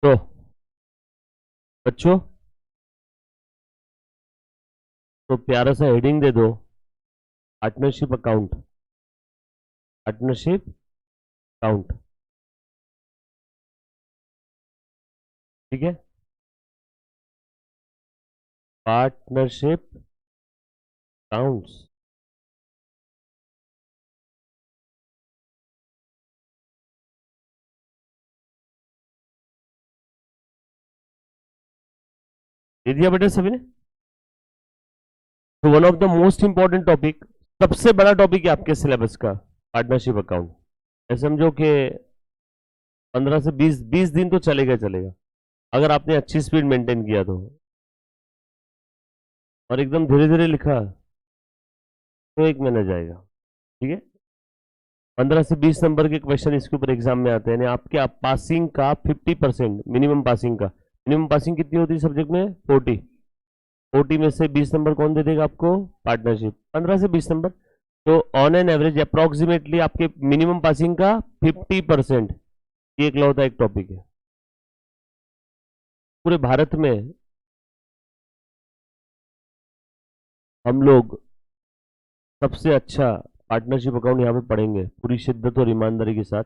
तो बच्चों, तो प्यारा सा हेडिंग दे दो, पार्टनरशिप अकाउंट। पार्टनरशिप अकाउंट, ठीक है। Partnership accounts. दे दिया बेटा सभी ने। तो one of the most important topic, सबसे बड़ा टॉपिक है आपके सिलेबस का, पार्टनरशिप अकाउंट। ऐसे समझो कि 15 से 20 दिन तो चलेगा चलेगा, अगर आपने अच्छी स्पीड मेंटेन किया तो, और एकदम धीरे धीरे लिखा तो 1 महीना जाएगा, ठीक है। 15 से 20 नंबर के क्वेश्चन इसके ऊपर एग्जाम में आते हैं, यानी आपके पासिंग का 50%, मिनिमम पासिंग का। मिनिमम पासिंग कितनी होती है सब्जेक्ट में? 40। 40 में से 20 नंबर कौन दे देगा आपको? पार्टनरशिप। 15 से 20 नंबर, तो ऑन एन एवरेज अप्रोक्सीमेटली आपके मिनिमम पासिंग का 50%, ये इकलौता एक टॉपिक है पूरे भारत में। हम लोग सबसे अच्छा पार्टनरशिप अकाउंट यहाँ पे पढ़ेंगे, पूरी शिद्दत और ईमानदारी के साथ,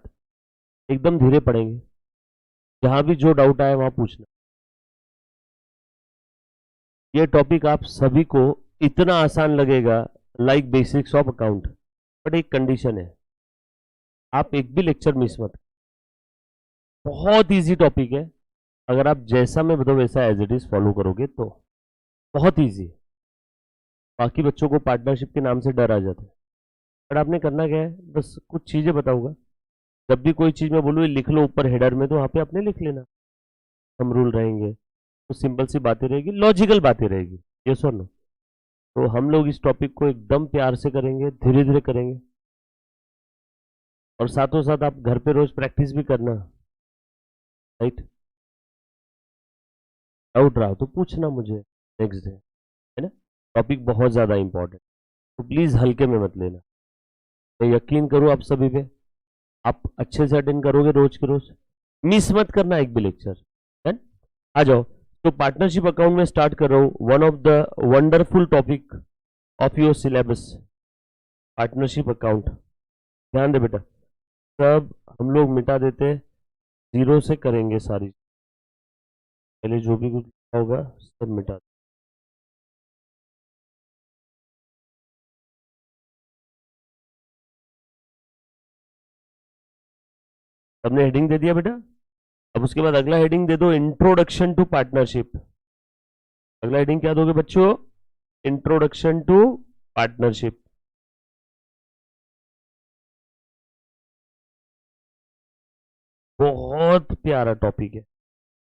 एकदम धीरे पढ़ेंगे। जहां भी जो डाउट आए वहां पूछना। ये टॉपिक आप सभी को इतना आसान लगेगा, like basics of account, but एक कंडीशन है, आप एक भी लेक्चर मिस मत। बहुत इजी टॉपिक है, अगर आप जैसा मैं बताऊँ वैसा एज इट इज फॉलो करोगे तो बहुत इजी। बाकी बच्चों को पार्टनरशिप के नाम से डर आ जाता है, बट आपने करना क्या है, बस कुछ चीजें बताऊंगा। जब भी कोई चीज मैं बोलूँ लिख लो ऊपर हेडर में, तो वहां पे आपने लिख लेना। हम रूल रहेंगे, तो सिंपल सी बातें रहेगी, लॉजिकल बातें रहेगी, ये सर नो। तो हम लोग इस टॉपिक को एकदम प्यार से करेंगे, धीरे धीरे करेंगे, और साथों साथ आप घर पे रोज प्रैक्टिस भी करना, राइट। डाउट रहा तो पूछना मुझे नेक्स्ट डे, है ना। टॉपिक बहुत ज़्यादा इंपॉर्टेंट, तो प्लीज़ हल्के में मत लेना। मैं यकीन करूँ आप सभी पे, आप अच्छे से अटेंड करोगे रोज के रोज, मिस मत करना एक भी लेक्चर, है। आ जाओ, तो पार्टनरशिप अकाउंट में स्टार्ट कर रहा हूँ, one of the wonderful topic of your syllabus, partnership account. ध्यान दे बेटा, सब हम लोग मिटा देते, जीरो से करेंगे सारी, पहले जो भी कुछ होगा सब मिटा। सबने हेडिंग दे दिया बेटा। अब उसके बाद अगला हेडिंग दे दो, इंट्रोडक्शन टू पार्टनरशिप। अगला हेडिंग क्या दोगे बच्चों? Introduction to partnership. बहुत प्यारा टॉपिक है,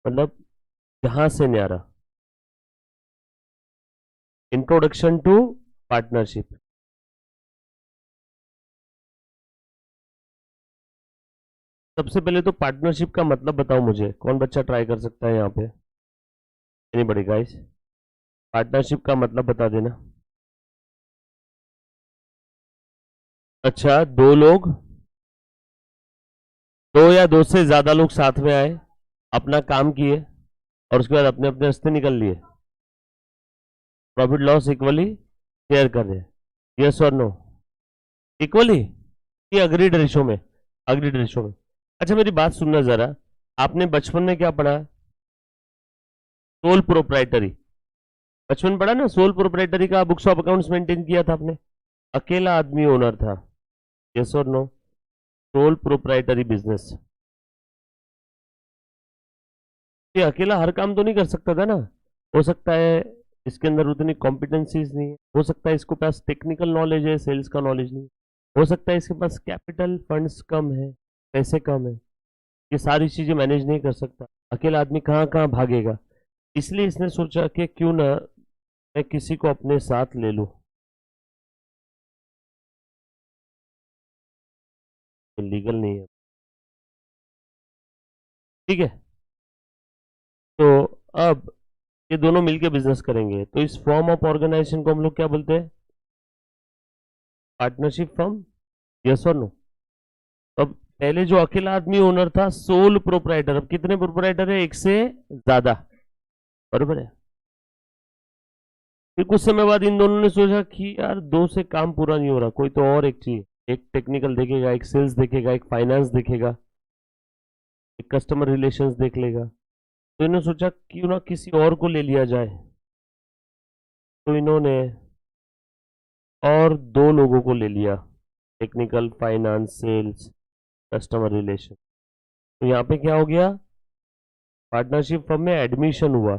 मतलब जहां से न्यारा। Introduction to partnership. सबसे पहले तो पार्टनरशिप का मतलब बताओ मुझे, कौन बच्चा ट्राई कर सकता है यहाँ पे? एनीबॉडी गाइस, पार्टनरशिप का मतलब बता देना। अच्छा, दो लोग, दो या दो से ज्यादा लोग साथ में आए, अपना काम किए, और उसके बाद अपने अपने रास्ते निकल लिए, प्रॉफिट लॉस इक्वली शेयर कर रहे हैं, यस और नो? इक्वली, ये अग्रीड रेशो में, अग्रीड रेशो में। अच्छा मेरी बात सुनना जरा, आपने बचपन में क्या पढ़ा? सोल प्रोप्राइटरी, बचपन में पढ़ा ना, सोल प्रोप्राइटरी का बुक्स ऑफ अकाउंट्स मेंटेन किया था आपने, अकेला आदमी ओनर था, यस और नो? सोल प्रोप्राइटरी बिजनेस, ये अकेला हर काम तो नहीं कर सकता था ना। हो सकता है इसके अंदर उतनी कॉम्पिटेंसीज नहीं है, हो सकता है इसके पास टेक्निकल नॉलेज है, सेल्स का नॉलेज नहीं, हो सकता है इसके पास कैपिटल फंड्स कम है, पैसे कम है, ये सारी चीजें मैनेज नहीं कर सकता, अकेला आदमी कहाँ कहाँ भागेगा। इसलिए इसने सोचा कि क्यों ना मैं किसी को अपने साथ ले लूं, लीगल नहीं है, ठीक है। तो अब ये दोनों मिलके बिजनेस करेंगे, तो इस फॉर्म ऑफ ऑर्गेनाइजेशन को हम लोग क्या बोलते हैं? पार्टनरशिप फर्म, यस और नो? अब पहले जो अकेला आदमी ओनर था, सोल प्रोपराइटर, अब कितने प्रोपराइटर है? एक से ज्यादा, बरोबर है। फिर कुछ समय बाद इन दोनों ने सोचा कि यार दो से काम पूरा नहीं हो रहा, कोई तो और एक चाहिए। एक टेक्निकल देखेगा, एक सेल्स देखेगा, एक फाइनेंस देखेगा, एक कस्टमर रिलेशंस देख लेगा। तो इन्होंने सोचा क्यों ना किसी और को ले लिया जाए। तो इन्होंने और दो लोगों को ले लिया, technical, finance, sales, customer relation. तो यहाँ पे क्या हो गया? पार्टनरशिप फर्म में एडमिशन हुआ,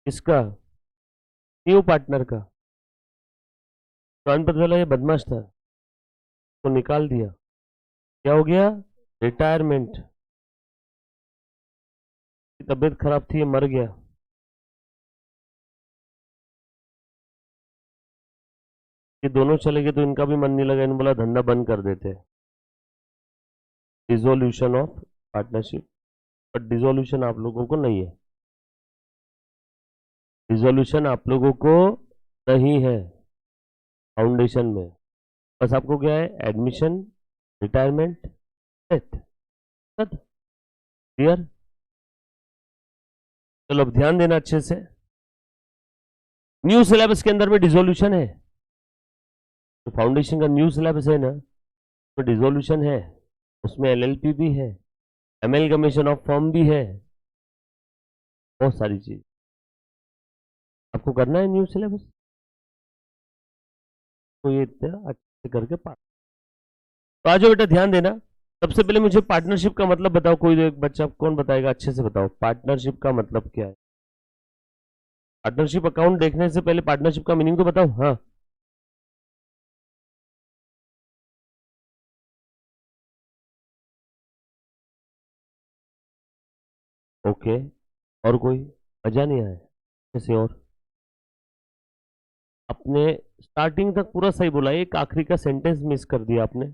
किसका? न्यू पार्टनर का। तो पता चला ये बदमाश था, तो निकाल दिया। क्या हो गया? रिटायरमेंट। तबीयत खराब थी, ये मर गया। ये दोनों चले गए तो इनका भी मन नहीं लगा, इन्होंने बोला धंधा बंद कर देते। Dissolution of partnership. But dissolution आप लोगों को नहीं है, डिसोल्यूशन आप लोगों को नहीं है फाउंडेशन में। बस आपको क्या है? Admission, retirement, death, clear. चलो अब ध्यान देना अच्छे से। न्यू सिलेबस के अंदर में डिसोल्यूशन है, तो फाउंडेशन का न्यू सिलेबस है ना, तो डिसोल्यूशन है, उसमें एलएलपी भी है, एमएलगमेशन ऑफ फर्म भी है, बहुत सारी चीज आपको करना है न्यू सिलेबस। तो ये इतना अच्छे से करके पास। तो आज बेटा ध्यान देना। सबसे पहले मुझे पार्टनरशिप का मतलब बताओ, कोई एक बच्चा कौन बताएगा? अच्छे से बताओ पार्टनरशिप का मतलब क्या है। पार्टनरशिप अकाउंट देखने से पहले पार्टनरशिप का मीनिंग तो बताओ। हाँ, ओके। और कोई? मजा नहीं आया कैसे? और आपने स्टार्टिंग तक पूरा सही बोला, एक आखिरी का सेंटेंस मिस कर दिया आपने।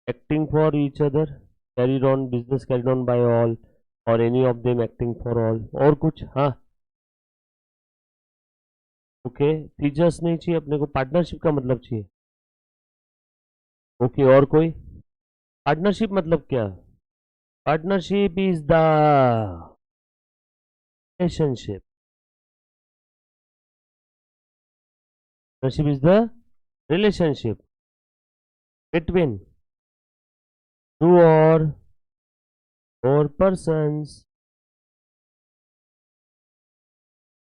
Acting for each other, carried on, business carried on by all, और any of them acting for all. और कुछ? हाँ, ओके। फीचर्स नहीं चाहिए अपने को, पार्टनरशिप का मतलब चाहिए। ओके, और कोई? पार्टनरशिप मतलब क्या? Partnership is the relationship, partnership is the relationship between two और persons।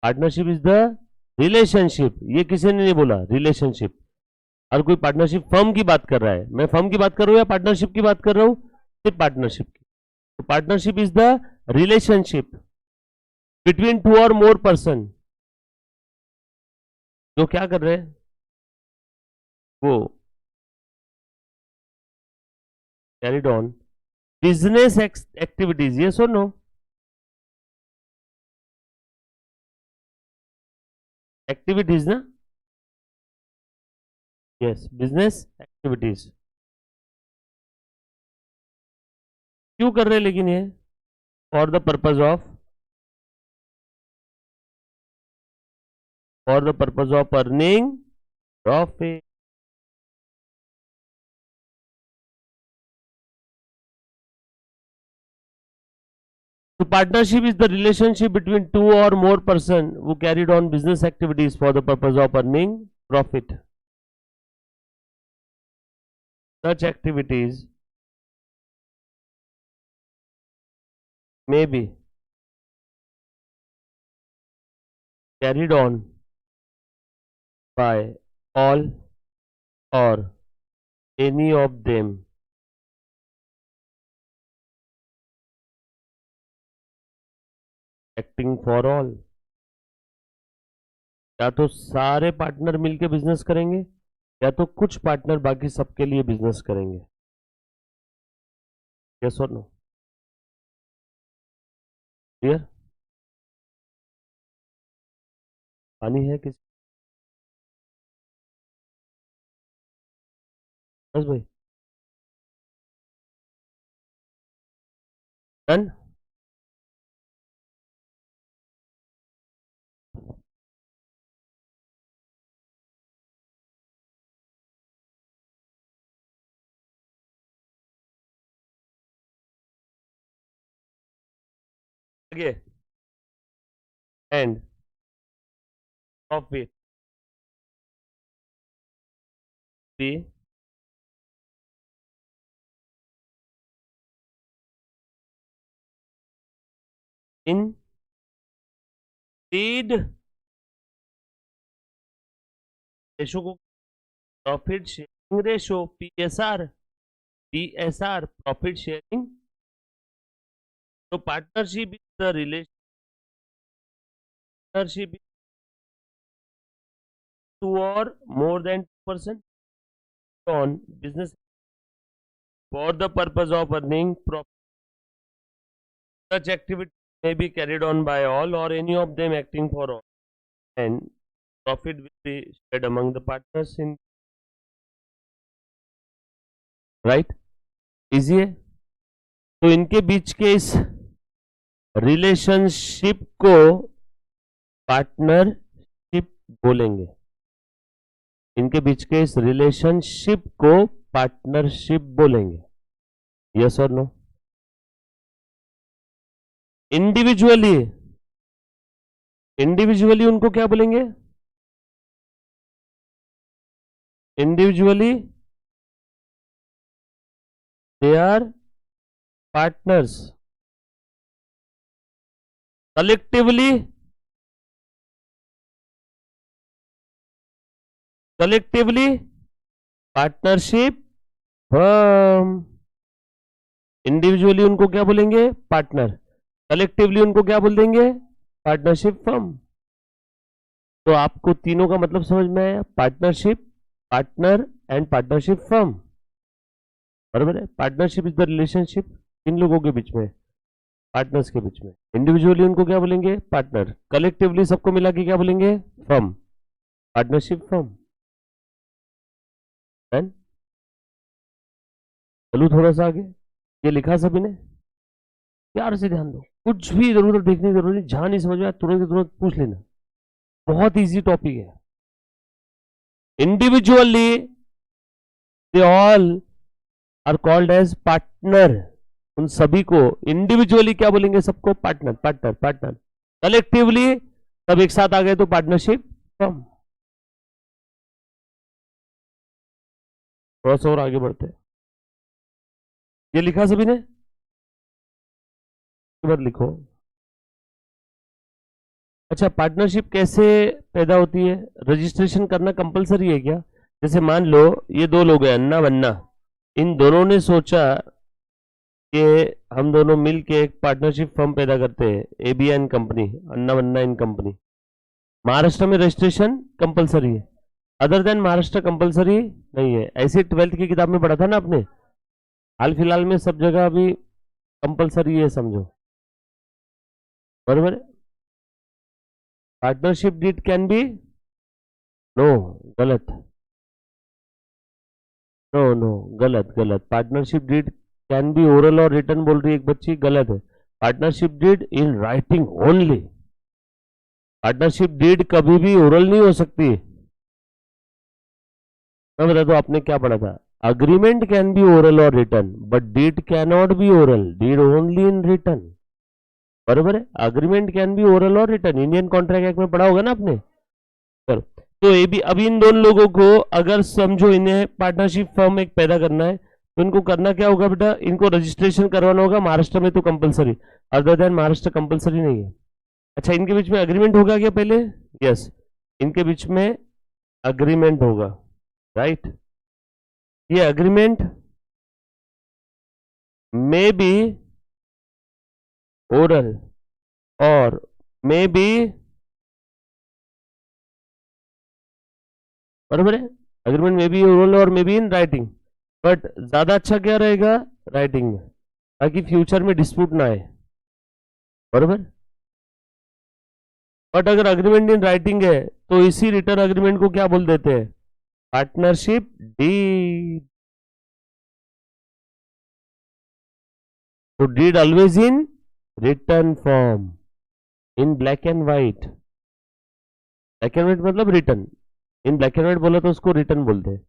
Partnership is the relationship, ये किसी ने नहीं बोला रिलेशनशिप। हर कोई पार्टनरशिप फर्म की बात कर रहा है, मैं फर्म की बात कर रहा हूं या पार्टनरशिप की बात कर रहा हूं? सिर्फ पार्टनरशिप की। तो partnership is the relationship between two और मोर पर्सन, जो क्या कर रहे हैं? वो carried on business activities, yes और नो? एक्टिविटीज ना, यस, बिजनेस एक्टिविटीज। क्यों कर रहे हैं लेकिन ये? For the purpose of earning profit. So partnership is the relationship between two or more person who carried on business activities for the purpose of earning profit. Such activities may be carried on by all or any of them acting for all। या तो सारे partner मिलकर business करेंगे, या तो कुछ partner बाकी सबके लिए बिजनेस करेंगे। यस और नो? क्लियर? पानी है किस? बस भाई, डन। आगे and profit be in deed ratio को profit sharing ratio PSR profit sharing. तो partnership is the relationship to और more than 2% on business for the purpose of earning profit. Such activity may be carried on by all or any of them acting for all, and profit will be shared among the partners in right. Easy है। तो इनके बीच के इस relationship को partnership बोलेंगे। इनके बीच के इस रिलेशनशिप को पार्टनरशिप बोलेंगे। यस और नो? इंडिविजुअली उनको क्या बोलेंगे? Individually they are partners, collectively partnership firm. Individually उनको क्या बोलेंगे? पार्टनर। कलेक्टिवली उनको क्या बोल देंगे? Partnership firm. तो आपको तीनों का मतलब समझ में आया? Partnership, partner and partnership firm. बराबर है। पार्टनरशिप इज द रिलेशनशिप इन लोगों के बीच में, पार्टनर्स के बीच में। इंडिविजुअली उनको क्या बोलेंगे? पार्टनर। कलेक्टिवली सबको मिला के क्या बोलेंगे? Firm, partnership firm. चलो थोड़ा सा आगे। ये लिखा सभी ने? प्यार से ध्यान दो, कुछ भी इधर उधर देखने की जरूरत नहीं। जहां नहीं समझ में आया तुरंत पूछ लेना। बहुत इजी टॉपिक है। Individually they all are called as partner. उन सभी को इंडिविजुअली क्या बोलेंगे? सबको पार्टनर पार्टनर पार्टनर। कलेक्टिवली सब एक साथ आ गए तो पार्टनरशिप फर्म। थोड़ा सा और आगे बढ़ते हैं। ये लिखा सभी ने? मत लिखो। अच्छा, पार्टनरशिप कैसे पैदा होती है? रजिस्ट्रेशन करना कंपलसरी है क्या? जैसे मान लो ये दो लोग हैं, अन्ना वन्ना। इन दोनों ने सोचा कि हम दोनों मिल के एक पार्टनरशिप फर्म पैदा करते हैं, एबीएन कंपनी, अन्ना वन्ना इन कंपनी। महाराष्ट्र में रजिस्ट्रेशन कंपलसरी है, अदर देन महाराष्ट्र कंपलसरी नहीं है। ऐसे 12th की किताब में पढ़ा था ना आपने। हाल फिलहाल में सब जगह अभी कंपलसरी है, समझो। बराबर। Partnership deed can be, no गलत, नो गलत। Partnership deed can be oral और रिटर्न बोल रही है एक बच्ची, गलत है। Partnership deed in writing only. Partnership deed कभी भी ओरल नहीं हो सकती। मैं बता दो आपने क्या पढ़ा था। अग्रीमेंट कैन बी ओरल और written, but deed can not be oral, deed only in written. बराबर है। अग्रीमेंट कैन बी ओरल और रिटर्न, इंडियन कॉन्ट्रैक्ट एक्ट में पढ़ा होगा ना आपने। चलो, तो ये भी अभी इन दोनों लोगों को अगर समझो इन्हें पार्टनरशिप फर्म एक पैदा करना है, तो इनको करना क्या होगा बेटा? इनको रजिस्ट्रेशन करवाना होगा। महाराष्ट्र में तो compulsory, other than Maharashtra compulsory नहीं है। अच्छा, इनके बीच में अग्रीमेंट होगा क्या पहले? यस, इनके बीच में अग्रीमेंट होगा, राइट। ये अग्रीमेंट मे बी ओरल और मे बी, बराबर है। अग्रीमेंट में भी ओरल और may be in writing, but ज्यादा अच्छा क्या रहेगा? राइटिंग में, ताकि फ्यूचर में डिस्प्यूट ना आए। बराबर। बट अगर अग्रीमेंट इन राइटिंग है तो इसी रिटर्न अग्रीमेंट को क्या बोल देते हैं? Partnership deed. तो deed always in written form, in black and white. Black and white मतलब written. In black and white बोला तो उसको रिटर्न बोलते हैं।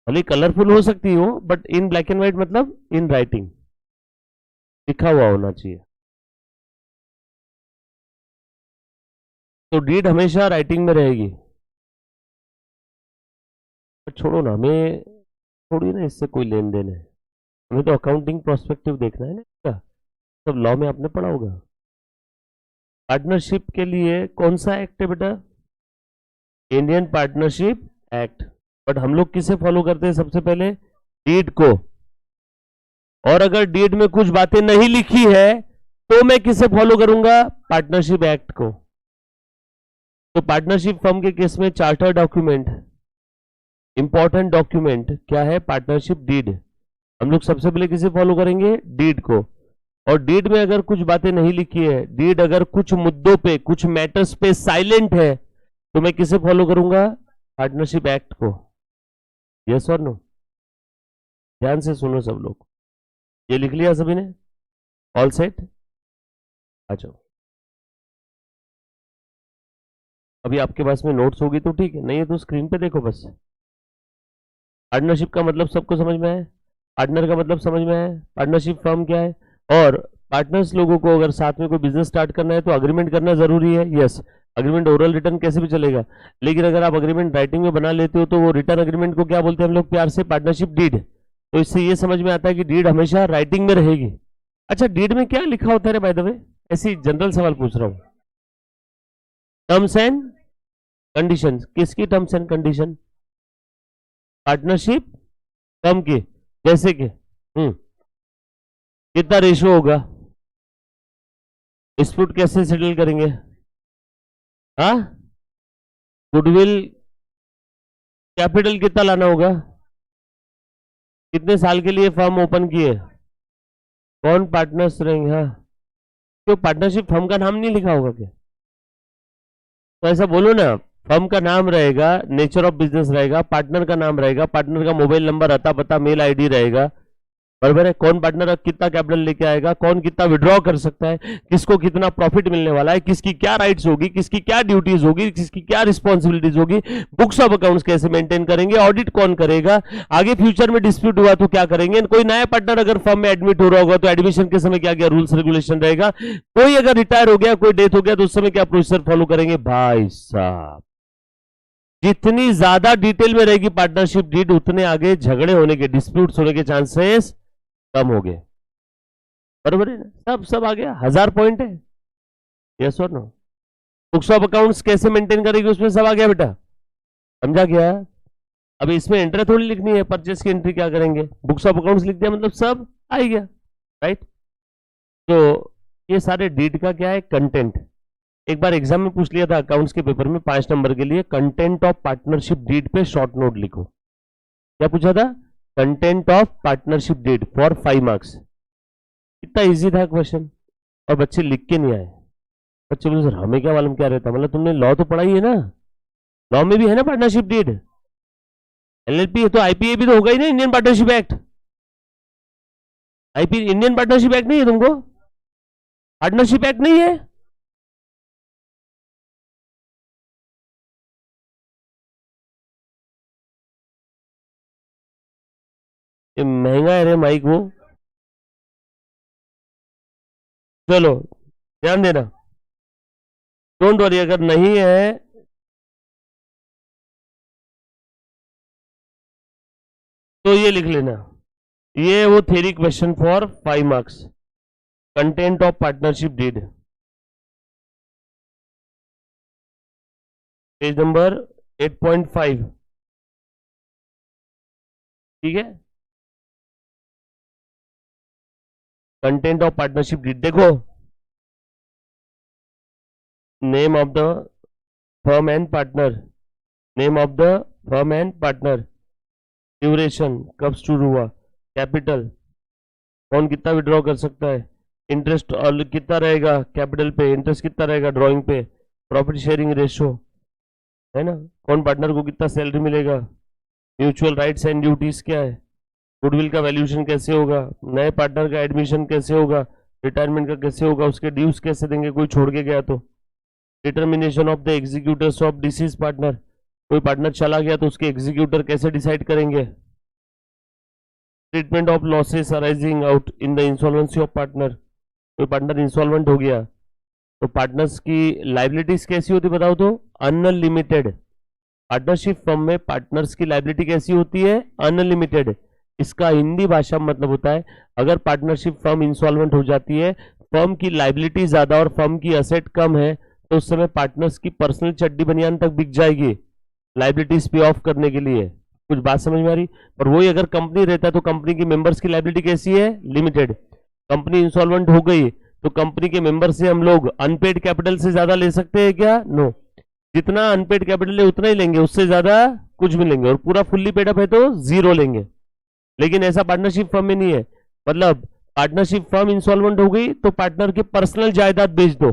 भले कलरफुल हो सकती हो, but in black and white मतलब इन राइटिंग, लिखा हुआ होना चाहिए। तो डीड हमेशा राइटिंग में रहेगी। छोड़ो ना, हमें थोड़ी ना इससे कोई लेन देन है, हमें तो अकाउंटिंग प्रोस्पेक्टिव देखना है ना इसका। सब लॉ में आपने पढ़ा होगा। पार्टनरशिप के लिए कौन सा एक्ट है बेटा? Indian partnership act. बट हम लोग किसे फॉलो करते हैं सबसे पहले? डीड को। और अगर डीड में कुछ बातें नहीं लिखी है तो मैं किसे फॉलो करूंगा? पार्टनरशिप एक्ट को। तो पार्टनरशिप फर्म के केस में चार्टर डॉक्यूमेंट, इंपॉर्टेंट डॉक्यूमेंट क्या है? Partnership deed. हम लोग सबसे पहले किसे फॉलो करेंगे? डीड को। और डीड में अगर कुछ बातें नहीं लिखी है, डीड अगर कुछ मुद्दों पे, कुछ मैटर्स पे साइलेंट है, तो मैं किसे फॉलो करूंगा? पार्टनरशिप एक्ट को। यस और नो? ध्यान से सुनो सब लोग। ये लिख लिया सभी ने? All set? आ जाओ। अभी आपके पास में नोट्स होगी तो ठीक है, नहीं है तो स्क्रीन पे देखो बस। पार्टनरशिप का मतलब सबको समझ में है? पार्टनर का मतलब समझ में है? पार्टनरशिप फर्म क्या है? और पार्टनर्स लोगों को अगर साथ में कोई बिजनेस स्टार्ट करना है तो अग्रीमेंट करना जरूरी है। यस, अग्रीमेंट ओरल रिटर्न कैसे भी चलेगा, लेकिन अगर आप अग्रीमेंट राइटिंग में बना लेते हो तो वो रिटर्न अग्रीमेंट को क्या बोलते हैं हम लोग प्यार से? Partnership deed. तो इससे ये समझ में आता है कि डीड हमेशा राइटिंग में रहेगी। अच्छा, डीड में क्या लिखा होता है बाय द वे? ऐसी जनरल सवाल पूछ रहा हूं। Terms and condition. किसकी terms and condition? Partnership firm की। जैसे कि कितना रेशियो होगा, डिस्प्यूट कैसे सेटल करेंगे, हाँ, गुडविल कैपिटल कितना लाना होगा, कितने साल के लिए फर्म ओपन किए, कौन पार्टनर्स रहेंगे। हाँ, क्यों पार्टनरशिप फर्म का नाम नहीं लिखा होगा क्या? तो ऐसा बोलो ना, फर्म का नाम रहेगा, नेचर ऑफ बिजनेस रहेगा, पार्टनर का नाम रहेगा, पार्टनर का मोबाइल नंबर, अता पता, मेल आईडी रहेगा, बराबर है। कौन पार्टनर कितना कैपिटल लेके आएगा, कौन कितना विड्रॉ कर सकता है, किसको कितना प्रॉफिट मिलने वाला है, किसकी क्या राइट्स होगी, किसकी क्या ड्यूटीज होगी, किसकी क्या रिस्पॉन्सिबिलिटीज होगी, बुक्स ऑफ अकाउंट्स कैसे मेंटेन करेंगे, ऑडिट कौन करेगा, आगे फ्यूचर में डिस्प्यूट हुआ तो क्या करेंगे, कोई नया पार्टनर अगर फर्म में एडमिट हो रहा होगा तो एडमिशन के समय क्या क्या रूल्स रेगुलेशन रहेगा, कोई अगर रिटायर हो गया, कोई डेथ हो गया तो उस समय क्या प्रोसीजर फॉलो करेंगे। भाई साहब, जितनी ज्यादा डिटेल में रहेगी पार्टनरशिप डीड, उतने आगे झगड़े होने के, डिस्प्यूट्स होने के चांसेस कम हो गए। बराबर है ना? सब आ गया, 1000 पॉइंट है। यस और नो? बुक्स ऑफ अकाउंट्स कैसे मेंटेन करेगी, उसमें सब आ गया बेटा, समझा गया? अभी इसमें एंट्री थोड़ी लिखनी है, परचेस की एंट्री क्या करेंगे, बुक्स ऑफ अकाउंट्स लिख दिया मतलब सब आ ही गया, राइट? तो ये सारे डीड का क्या है? कंटेंट। एक बार एग्जाम में पूछ लिया था अकाउंट्स के पेपर में 5 नंबर के लिए, कंटेंट ऑफ पार्टनरशिप डीड पे शॉर्ट नोट लिखो। क्या पूछा था? Content of partnership deed for 5 marks. इतना इजी था क्वेश्चन, और बच्चे लिख के नहीं आए। बच्चे बोले सर हमें क्या मालूम क्या रहता, मतलब तुमने लॉ तो पढ़ा ही है ना, लॉ में भी है ना पार्टनरशिप डीड, एलएलपी है तो आईपीए भी तो होगा ही ना, Indian partnership act. IP Indian partnership act नहीं है तुमको? पार्टनरशिप एक्ट नहीं है? ये महंगा है रे माइक वो। चलो ध्यान देना, डोंट वरी, अगर नहीं है तो ये लिख लेना, ये वो theory question for 5 marks, content of partnership deed, page number 8.5। ठीक है, कंटेंट ऑफ पार्टनरशिप डीड देखो, name of the firm and partner, name of the firm and partner, duration कब शुरू हुआ, कैपिटल कौन कितना विड्रॉ कर सकता है, इंटरेस्ट और कितना रहेगा कैपिटल पे, इंटरेस्ट कितना रहेगा ड्रॉइंग पे, प्रॉफिट शेयरिंग रेशो है ना, कौन पार्टनर को कितना सैलरी मिलेगा, म्यूचुअल राइट्स एंड ड्यूटीज क्या है, गुडविल का वैल्यूएशन कैसे होगा, नए पार्टनर का एडमिशन कैसे होगा, रिटायरमेंट का कैसे होगा, उसके ड्यूज कैसे देंगे कोई छोड़ के गया तो, determination of the executors of disease partner, कोई पार्टनर चला गया तो उसके एग्जीक्यूटर कैसे डिसाइड करेंगे, treatment of losses arising out in the insolvency of partner, कोई पार्टनर इंसॉल्वेंट हो गया तो पार्टनर्स की लाइबिलिटीज कैसी होती बताओ तो अनलिमिटेड। पार्टनरशिप फर्म में पार्टनर्स की लाइबिलिटी कैसी होती है अनलिमिटेड। इसका हिंदी भाषा में मतलब होता है अगर पार्टनरशिप फर्म इंसॉल्वेंट हो जाती है, फर्म की लाइबिलिटी ज्यादा और फर्म की असेट कम है, तो उस समय पार्टनर्स की पर्सनल चड्डी बनियान तक बिक जाएगी लाइबिलिटीज पे ऑफ करने के लिए। कुछ बात समझ में आ रही? और वही अगर कंपनी रहता है तो कंपनी की मेंबर्स की लाइबिलिटी कैसी है लिमिटेड। कंपनी इंसॉल्वेंट हो गई तो कंपनी के मेंबर से हम लोग अनपेड कैपिटल से ज्यादा ले सकते हैं क्या? नो। जितना अनपेड कैपिटल है उतना ही लेंगे, उससे ज्यादा कुछ भी लेंगे, और पूरा फुल्ली पेड अप है तो जीरो लेंगे। लेकिन ऐसा पार्टनरशिप फर्म में नहीं है। मतलब पार्टनरशिप फर्म इंसॉल्वेंट हो गई तो पार्टनर की पर्सनल जायदाद बेच दो।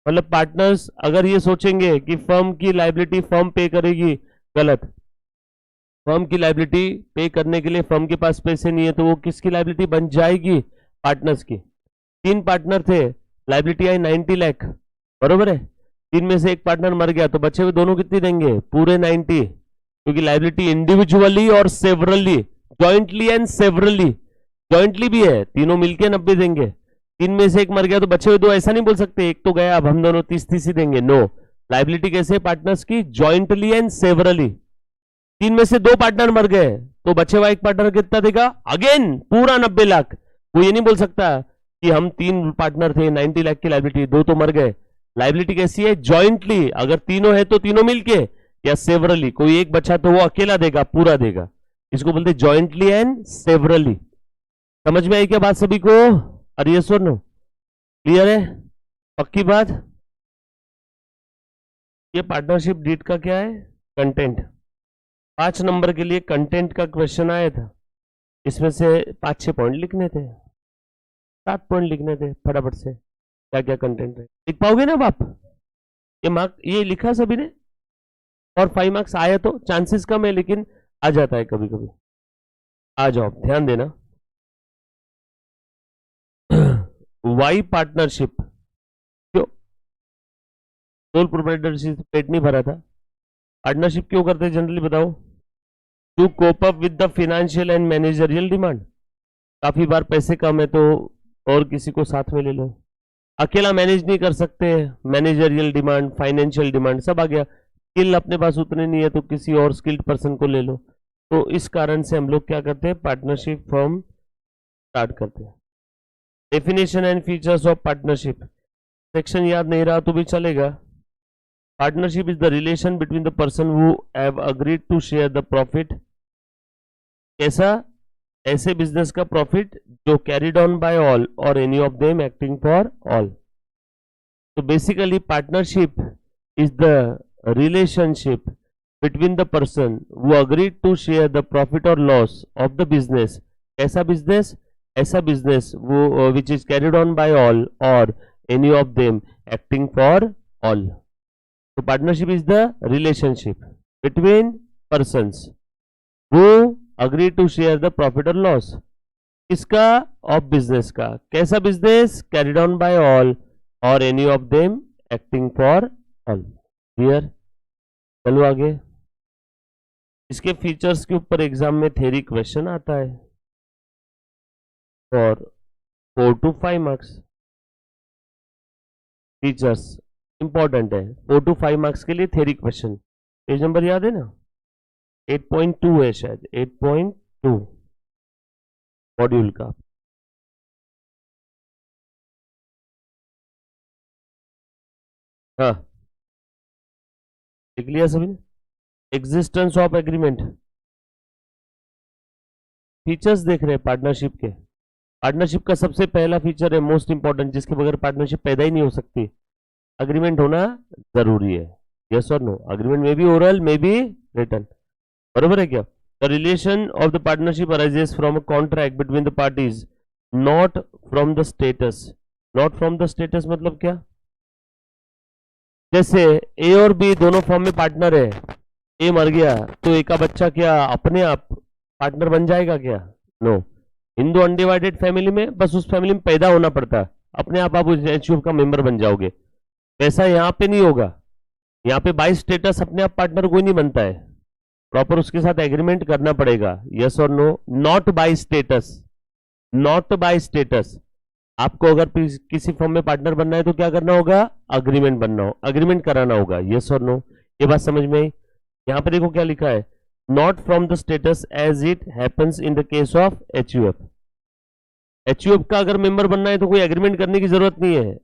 मतलब पार्टनर्स अगर ये सोचेंगे कि फर्म की लाइबिलिटी फर्म पे करेगी, गलत। फर्म की लाइबिलिटी पे करने के लिए फर्म के पास पैसे नहीं है तो वो किसकी लाइबिलिटी बन जाएगी? पार्टनर्स की। 3 पार्टनर थे, लाइबिलिटी आई 90 लाख, बरोबर है। 3 में से एक पार्टनर मर गया तो बचे हुए दोनों कितनी देंगे? पूरे 90, क्योंकि लाइबिलिटी इंडिविजुअली और severally, jointly and severally, jointly भी है, तीनों मिलके 90 देंगे। 3 में से एक मर गया तो बचे हुए 2, ऐसा नहीं बोल सकते एक तो गया अब हम दोनों 30 ही देंगे। नो, लाइबिलिटी कैसे पार्टनर्स की? Jointly and severally. 3 में से 2 पार्टनर मर गए तो बचे हुआ एक पार्टनर कितना देगा? अगेन पूरा 90 लाख। वो ये नहीं बोल सकता कि हम 3 पार्टनर थे 90 लाख की लाइबिलिटी, 2 तो मर गए। लाइबिलिटी कैसी है? जॉइंटली, अगर तीनों है तो तीनों मिलके, या सेवरली, कोई एक बचा तो वो अकेला देगा, पूरा देगा। इसको बोलते जॉइंटली एंड सेवरली। समझ में आई क्या बात सभी को? अरे यस और नो? क्लियर है? पक्की बात? ये पार्टनरशिप डीड का क्या है? कंटेंट। 5 नंबर के लिए कंटेंट का क्वेश्चन आया था, इसमें से 5-6 पॉइंट लिखने थे, 7 पॉइंट लिखने थे फटाफट से। क्या क्या कंटेंट है लिख पाओगे ना आप? ये मार्क ये लिखा सभी ने, और 5 मार्क्स आया तो चांसेस कम है लेकिन आ जाता है कभी कभी। आ जाओ, ध्यान देना। वाई पार्टनरशिप, क्यों? सोल प्रोप्राइटरशिप पेट नहीं भरा था। पार्टनरशिप क्यों करते हैं जनरली बताओ? To cope up with the financial and managerial demand. काफी बार पैसे कम है तो और किसी को साथ में ले लो। अकेला मैनेज नहीं कर सकते, मैनेजरियल डिमांड, फाइनेंशियल डिमांड सब आ गया। स्किल अपने पास उतने नहीं है तो किसी और स्किल्ड पर्सन को ले लो। तो इस कारण से हम लोग क्या करते हैं? पार्टनरशिप फॉर्म स्टार्ट करते हैं। Definition and features of partnership, section याद नहीं रहा तो भी चलेगा। Partnership is the relation between the person who have agreed to share the profit. कैसा? ऐसे बिजनेस का प्रॉफिट जो कैरिड ऑन बाय ऑल और any of them acting for all. तो basically partnership is the relationship between the person who agreed to share the profit और loss of the business. ऐसा business, ऐसा business वो which is carried on by all और any of them acting for all. तो partnership is the relationship between persons who agree to share the profit और loss. किसका? Of business का। कैसा business? Carried on by all और any of them acting for all. Clear? चलो आगे। इसके features के ऊपर एग्जाम में थ्योरी क्वेश्चन आता है और 4 to 5 मार्क्स। फीचर्स इंपॉर्टेंट है, 4 to 5 मार्क्स के लिए थ्योरी क्वेश्चन। पेज नंबर याद है ना? 8.2 है शायद, 8.2 मॉड्यूल का। हाँ, लिख लिया सभी ने? Existence of agreement. फीचर्स देख रहे हैं पार्टनरशिप के। पार्टनरशिप का सबसे पहला फीचर है मोस्ट इंपॉर्टेंट, जिसके बगैर पार्टनरशिप पैदा ही नहीं हो सकती, अग्रीमेंट होना जरूरी है। यस और नो? अग्रीमेंट में भी ओरल में भी रिटन, बरोबर है क्या? The relation of the partnership arises from a contract between the parties, not from the status. Not from the status मतलब क्या? जैसे ए और बी दोनों फॉर्म में पार्टनर है, ए मर गया तो ए का बच्चा क्या अपने आप पार्टनर बन जाएगा क्या? नो। हिंदू अनडिवाइडेड फैमिली में बस उस फैमिली में पैदा होना पड़ता है, अपने आप उस एचयूएफ का मेंबर बन जाओगे। वैसा यहाँ पे नहीं होगा। यहाँ पे बाय स्टेटस अपने आप पार्टनर कोई नहीं बनता है, प्रॉपर उसके साथ एग्रीमेंट करना पड़ेगा। यस और no? Not by status, not by status. आपको अगर किसी फर्म में पार्टनर बनना है तो क्या करना होगा, अग्रीमेंट बनना हो, अग्रीमेंट कराना होगा, यस और नो। ये बात समझ में आई। यहाँ पे देखो क्या लिखा है, not from the status as it happens in the case of HUF. HUF का अगर मेंबर बनना है तो कोई एग्रीमेंट करने की जरूरत नहीं है।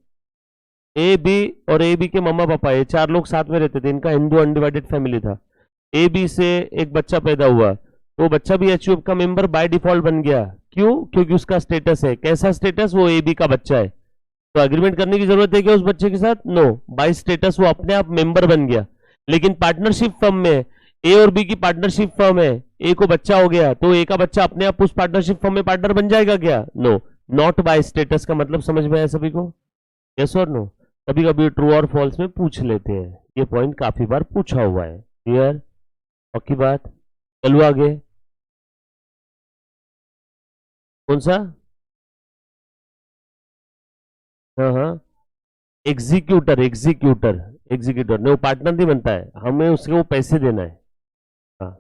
ए बी और ए बी के मम्मा पापा, ये 4 लोग साथ में रहते थे, इनका हिंदू अनडिवाइडेड फैमिली था। ए बी से एक बच्चा पैदा हुआ तो बच्चा भी एचयूएफ का मेंबर बाय डिफॉल्ट बन गया। क्यों? क्योंकि उसका स्टेटस है, कैसा स्टेटस, वो ए बी का बच्चा है। तो एग्रीमेंट करने की जरूरत है क्या उस बच्चे के साथ? नो, बाय स्टेटस वो अपने आप मेंबर बन गया। लेकिन पार्टनरशिप फर्म में ए और बी की पार्टनरशिप फर्म है, ए को बच्चा हो गया तो ए का बच्चा अपने आप उस पार्टनरशिप फर्म में पार्टनर बन जाएगा क्या? नो, नॉट बाय स्टेटस का मतलब समझ में आया सभी को, यस और नो? कभी कभी ट्रू और फॉल्स में पूछ लेते हैं, ये पॉइंट काफी बार पूछा हुआ है। क्लियर? पक्की बात? चलो आगे। कौन सा? हाँ हाँ, एग्जीक्यूटर, एग्जीक्यूटर, एग्जीक्यूटर नहीं, वो पार्टनर नहीं बनता है, हमें उसके वो पैसे देना है। हाँ,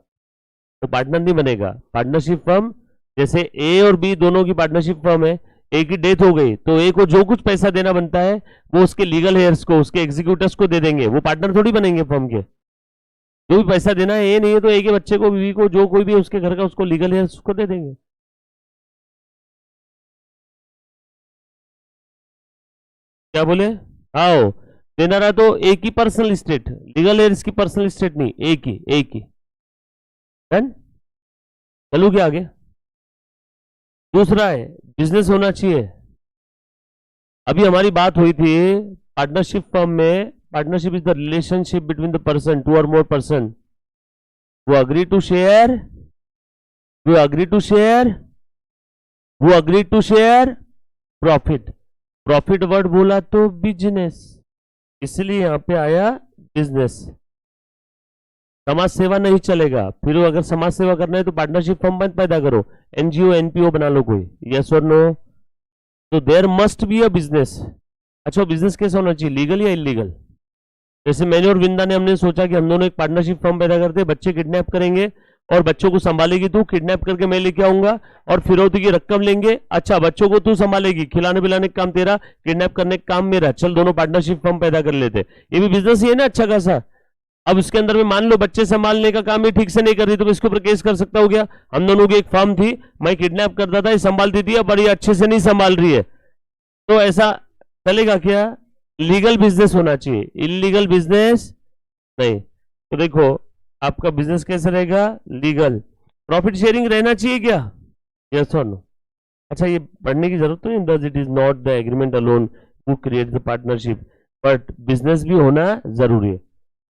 तो पार्टनर नहीं बनेगा। पार्टनरशिप फर्म जैसे ए और बी दोनों की पार्टनरशिप फर्म है, ए की डेथ हो गई तो ए को जो कुछ पैसा देना बनता है वो उसके लीगल हेयर्स को, उसके एग्जीक्यूटर्स को दे देंगे, वो पार्टनर थोड़ी बनेंगे फर्म के। जो भी पैसा देना है, ए नहीं है तो ए के बच्चे को, बीवी को, जो कोई भी उसके घर का, उसको लीगल हेयर्स को दे देंगे। क्या बोले? आओ, देना रहा तो एक ही पर्सनल स्टेट, लीगल हेयर्स की पर्सनल स्टेट नहीं, एक ही, एक ही। डन? चलो क्या आगे? दूसरा है बिजनेस होना चाहिए। अभी हमारी बात हुई थी पार्टनरशिप फर्म में, partnership is the relationship between the person, two और मोर पर्सन वो अग्री टू शेयर, वो अग्री टू शेयर, वो agree to share profit. Profit word बोला तो बिजनेस, इसलिए यहां पे आया बिजनेस। समाज सेवा नहीं चलेगा, फिर अगर समाज सेवा करना है तो पार्टनरशिप फर्म मत पैदा करो, एनजीओ एनपीओ बना लो कोई, यस और नो? तो there must be a business. अच्छा, बिजनेस कैसे होना चाहिए, लीगल या इलीगल? जैसे मैंने और विंदा ने, हमने सोचा कि हम दोनों एक पार्टनरशिप फर्म पैदा करते, बच्चे किडनैप करेंगे और बच्चों को संभालेगी तू, किडनैप करके मैं लेके आऊंगा और फिरौती की रकम लेंगे। अच्छा, बच्चों को तू संभालेगी, खिलाने पिलाने का काम तेरा, किडनैप करने का काम मेरा, चल दोनों पार्टनरशिप फर्म पैदा कर लेते। ये भी बिजनेस ही है ना अच्छा खासा। अब इसके अंदर में मान लो बच्चे संभालने का काम ही ठीक से नहीं कर रही तो मैं इसके ऊपर केस कर सकता हूँ क्या? हम दोनों की एक फर्म थी, मैं किडनैप करता था, ये संभालती थी, अब बड़ी अच्छे से नहीं संभाल रही है, तो ऐसा चलेगा क्या? लीगल बिजनेस होना चाहिए, इलीगल बिजनेस नहीं। तो देखो आपका बिजनेस कैसे रहेगा? लीगल। प्रॉफिट शेयरिंग रहना चाहिए क्या? यस और नो? अच्छा, ये पढ़ने की जरूरत तो नहीं, does it is not the agreement alone who create the partnership, but business भी होना जरूरी है।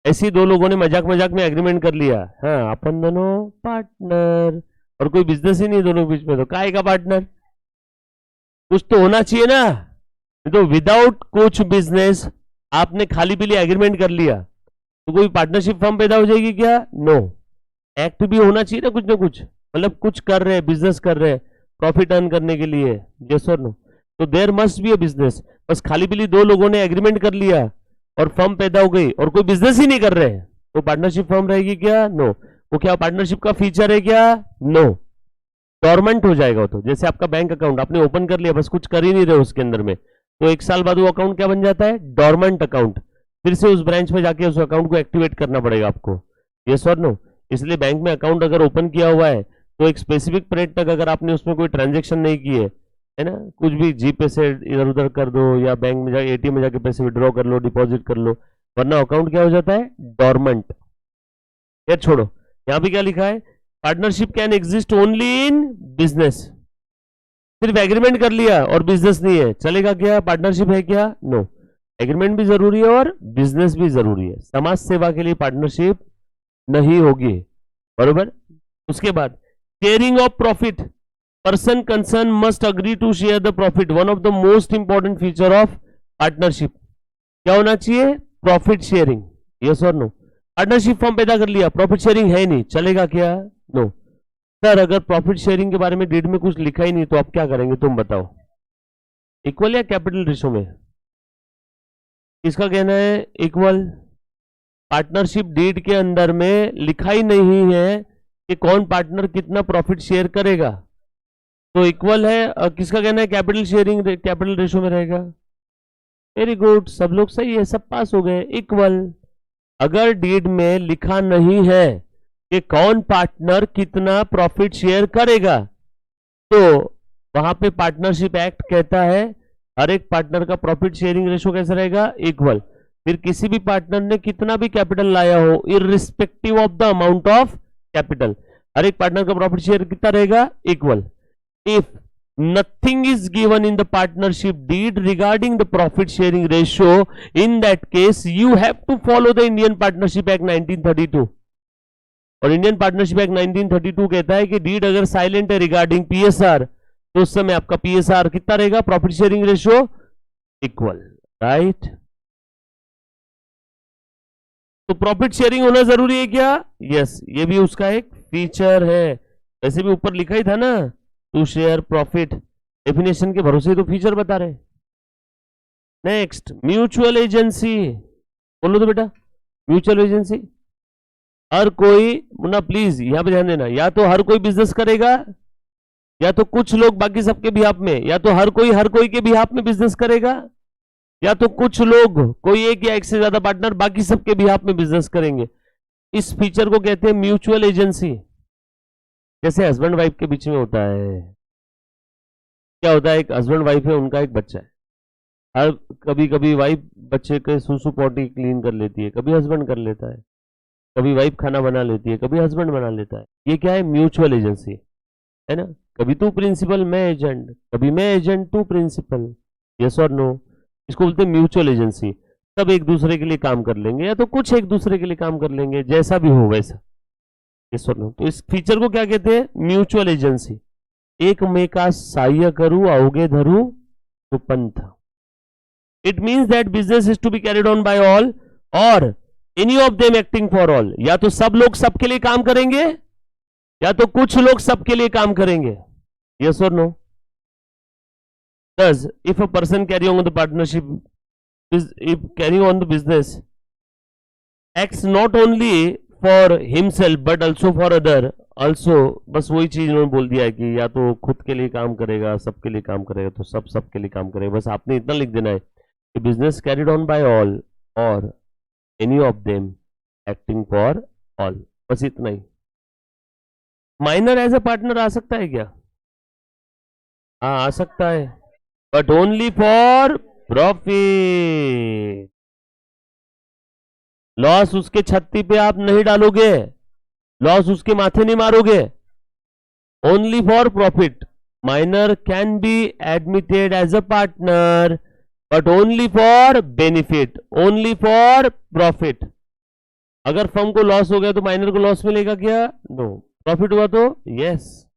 ऐसे ही दो लोगों ने मजाक मजाक में एग्रीमेंट कर लिया, हाँ अपन दोनों पार्टनर, और कोई बिजनेस ही नहीं दोनों के बीच में, तो काहे का पार्टनर? कुछ तो होना चाहिए ना। तो विदाउट कुछ बिजनेस आपने खाली पीली एग्रीमेंट कर लिया तो कोई पार्टनरशिप फर्म पैदा हो जाएगी क्या? नो। एक्ट भी होना चाहिए ना कुछ ना कुछ, मतलब कुछ कर रहे हैं, बिजनेस कर रहे हैं प्रॉफिट अर्न करने के लिए, यस और नो? तो there must be a business. बस खाली पीली दो लोगों ने एग्रीमेंट कर लिया और फर्म पैदा हो गई और कोई बिजनेस ही नहीं कर रहे हैं तो पार्टनरशिप फर्म रहेगी क्या? नो। वो क्या पार्टनरशिप का फीचर है क्या? नो। डॉर्मेंट हो जाएगा। तो जैसे आपका बैंक अकाउंट आपने ओपन कर लिया, बस कुछ कर ही नहीं रहे उसके अंदर में, तो 1 साल बाद वो अकाउंट क्या बन जाता है? Dormant account. फिर से उस ब्रांच में जाके उस अकाउंट को एक्टिवेट करना पड़ेगा आपको, यस और नो? इसलिए बैंक में अकाउंट अगर ओपन किया हुआ है तो एक स्पेसिफिक पीरियड तक अगर आपने उसमें कोई ट्रांजेक्शन नहीं की है ना, कुछ भी जीपे से इधर उधर कर दो या बैंक में जाके एटीएम में जाके पैसे विड्रॉ कर लो, डिपॉजिट कर लो, वरना अकाउंट क्या हो जाता है? डॉर्मेंट। यार छोड़ो, यहाँ पे क्या लिखा है? Partnership can exist only in business. सिर्फ एग्रीमेंट कर लिया और बिजनेस नहीं है, चलेगा क्या? पार्टनरशिप है क्या? नो। एग्रीमेंट भी जरूरी है और बिजनेस भी जरूरी है। समाज सेवा के लिए पार्टनरशिप नहीं होगी, बरोबर? उसके बाद sharing of profit, person concern must agree to share the profit, one of the most important feature of partnership. क्या होना चाहिए? प्रॉफिट शेयरिंग, यस और नो? पार्टनरशिप फॉर्म पैदा कर लिया, प्रॉफिट शेयरिंग है नहीं, चलेगा क्या? नो। सर अगर प्रॉफिट शेयरिंग के बारे में डीड में कुछ लिखा ही नहीं तो आप क्या करेंगे, तुम बताओ? इक्वल या कैपिटल रेशो में? किसका कहना है इक्वल? पार्टनरशिप डीड के अंदर में लिखा ही नहीं है कि कौन पार्टनर कितना प्रॉफिट शेयर करेगा, तो इक्वल है। किसका कहना है कैपिटल शेयरिंग कैपिटल रेशो में रहेगा? वेरी गुड, सब लोग सही है, सब पास हो गए। इक्वल। अगर डीड में लिखा नहीं है कि कौन पार्टनर कितना प्रॉफिट शेयर करेगा, तो वहां पे पार्टनरशिप एक्ट कहता है हर एक पार्टनर का प्रॉफिट शेयरिंग रेशो कैसा रहेगा? इक्वल। फिर किसी भी पार्टनर ने कितना भी कैपिटल लाया हो, irrespective of the amount of capital, हर एक पार्टनर का प्रॉफिट शेयर कितना रहेगा? Equal. If nothing is given in the partnership deed regarding the profit sharing ratio, in that case you have to follow the Indian Partnership Act 1932. और Indian partnership act 1932 कहता है कि deed अगर silent है regarding PSR, तो उस समय आपका पीएसआर कितना रहेगा? Profit sharing ratio equal, right? तो प्रॉफिट शेयरिंग होना जरूरी है क्या? यस, ये भी उसका एक फीचर है। वैसे भी ऊपर लिखा ही था ना, टू शेयर प्रॉफिट, डेफिनेशन के भरोसे तो फीचर बता रहे। Next, mutual agency. बोलो तो बेटा, म्यूचुअल एजेंसी। हर कोई, मुन्ना प्लीज यहां पे ध्यान देना, या तो हर कोई बिजनेस करेगा, या तो कुछ लोग बाकी सबके बिहाफ में, या तो हर कोई के बिहाफ में बिजनेस करेगा, या तो कुछ लोग, कोई एक या एक से ज्यादा पार्टनर बाकी सबके बिहाफ में बिजनेस करेंगे। इस फीचर को कहते हैं म्यूचुअल एजेंसी। जैसे हस्बैंड वाइफ के बीच में होता है, क्या होता है? एक हस्बैंड वाइफ है, उनका एक बच्चा है। हर कभी कभी वाइफ बच्चे के सूसू पॉटी क्लीन कर लेती है, कभी हस्बैंड कर लेता है, कभी वाइफ खाना बना लेती है, कभी हस्बैंड बना लेता है। ये क्या है? म्यूचुअल एजेंसी है ना। कभी तू प्रिंसिपल मैं एजेंट, कभी मैं एजेंट तू प्रिंसिपल, यस और नो। इसको बोलते हैं म्यूचुअल एजेंसी। सब एक दूसरे के लिए काम कर लेंगे, या तो कुछ एक दूसरे के लिए काम कर लेंगे, जैसा भी हो वैसा, यस और नो। तो इस फीचर को क्या कहते हैं? Mutual agency. एकमेका सहाय्य करू अवघे धरू सुपंथ। It means that business is to be carried on by all और any of them acting for all. या तो सब लोग सबके लिए काम करेंगे, या तो कुछ लोग सबके लिए काम करेंगे, यस और no. Thus, if a person carrying on the partnership, if carrying on the business, acts not only for himself but also for other, also बस वही चीज उन्होंने बोल दिया है कि या तो खुद के लिए काम करेगा, सबके लिए काम करेगा, तो सब सबके लिए काम करेगा। बस आपने इतना लिख देना है कि business carried on by all और any of them acting for all, बस इतना ही। माइनर एज ए पार्टनर आ सकता है क्या? हाँ आ सकता है, but only for profit. Loss उसके छत्ती पे आप नहीं डालोगे, लॉस उसके माथे नहीं मारोगे, only for profit. Minor can be admitted as a partner but only for benefit, only for profit. अगर फर्म को लॉस हो गया तो माइनर को लॉस मिलेगा क्या? नो। प्रॉफिट हुआ तो yes.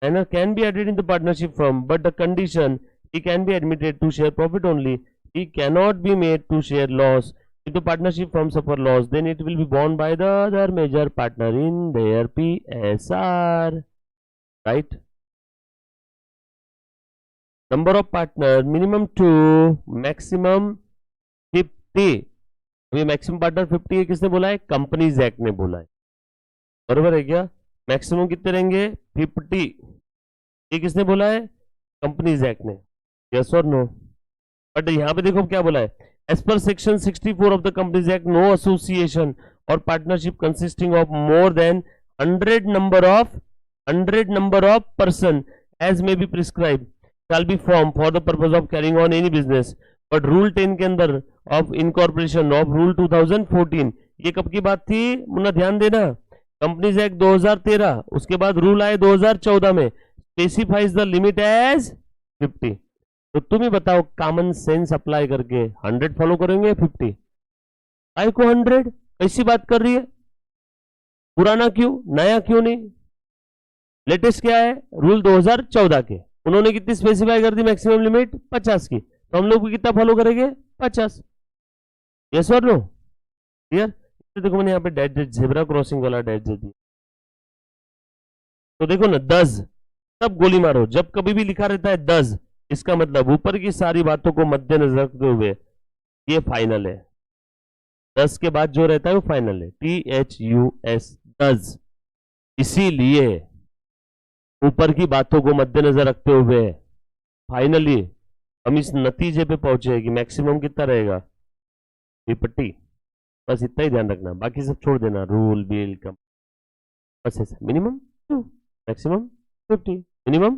Minor can be added in the partnership firm but the condition he can be admitted to share profit only. He cannot be made to share loss. If the partnership firm suffer loss, then it will be borne by the other major partner in their PSR. Right? Number of partner minimum 2, maximum 50. अभी maximum partner 50 है, किसने बोला है? Companies act ने बोला है, बरोबर है क्या? मैक्सिमम कितने रहेंगे? 50। ये किसने बोला है? कंपनीज एक्ट ने, यस और नो। बट यहां पे देखो क्या बोला है, as per section 64 of the companies act, no association और partnership consisting of more than 100 number of person as may be prescribe shall be form for the purpose of carrying on any business. But rule 10 के अंदर of incorporation of rule 2014, ये कब की बात थी मुन्ना? ध्यान देना, कंपनीज एक्ट 2013, उसके बाद रूल आए 2014 में, स्पेसिफाइज द लिमिट एज 50। तो तुम ही बताओ, कॉमन सेंस अप्लाई करके 100 फॉलो करेंगे 50? आई को 100 कैसी बात कर रही है? पुराना क्यों, नया क्यों नहीं? लेटेस्ट क्या है? रूल 2014 के, उन्होंने कितनी स्पेसिफाई कर दी मैक्सिमम लिमिट? 50 की, तो हम लोग भी कितना फॉलो करेंगे? 50। यस और नो? क्लियर? देखो मैंने यहाँ पे डैश जेब्रा क्रॉसिंग वाला डैश दे दिया, तो देखो ना 10, सब गोली मारो। जब कभी भी लिखा रहता है 10, इसका मतलब ऊपर की सारी बातों को मद्देनजर रखते हुए ये फाइनल है। 10 के बाद जो रहता है वो फाइनल है, THUS 10। इसीलिए ऊपर की बातों को मद्देनजर रखते हुए फाइनली हम इस नतीजे पे पहुंचे कि मैक्सिमम कितना रहेगा, ये पट्टी। बस इतना ही ध्यान रखना, बाकी सब छोड़ देना, रूल बिल कम। बस ऐसा minimum 2, maximum 50, minimum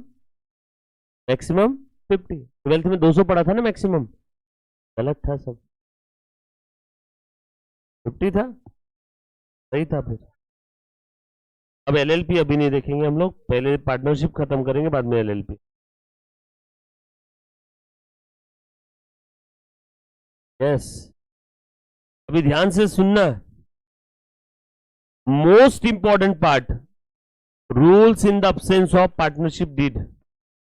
maximum 50। Twelfth में 200 पढ़ा था ना मैक्सिमम, गलत था सब, 50 था, सही था फिर। अब एलएलपी अभी नहीं देखेंगे हम लोग, पहले पार्टनरशिप खत्म करेंगे, बाद में एलएलपी। यस, अभी ध्यान से सुनना, most important part, rules in the absence of partnership deed.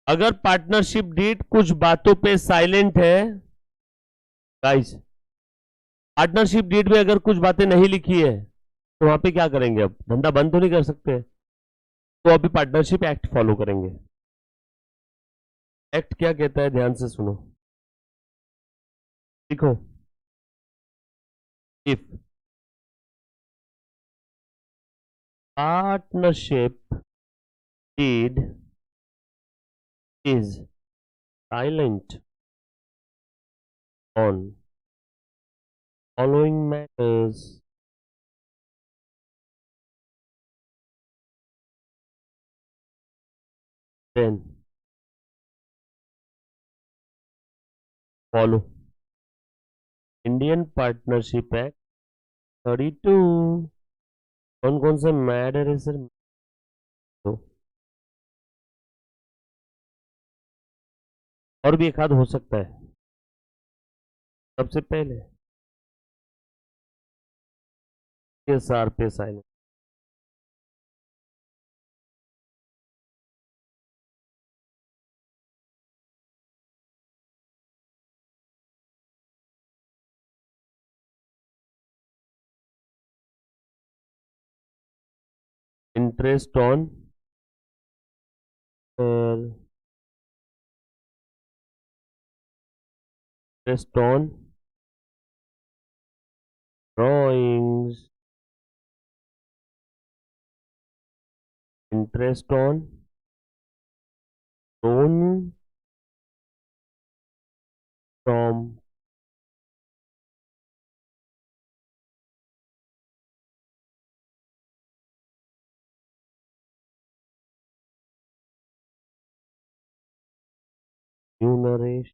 अगर पार्टनरशिप डीड कुछ बातों पे साइलेंट है गाइस, पार्टनरशिप डीड में अगर कुछ बातें नहीं लिखी है तो वहां पे क्या करेंगे, अब धंधा बंद तो नहीं कर सकते, तो अभी पार्टनरशिप एक्ट फॉलो करेंगे। एक्ट क्या कहता है, ध्यान से सुनो, देखो, if partnership deed is silent on following matters, then follow Indian partnership act 32। कौन कौन से मैटर है सर, तो और भी एक आध हो सकता है। सबसे पहले CSR पे silent, interest on interest on drawings, interest on loan from यूनरेश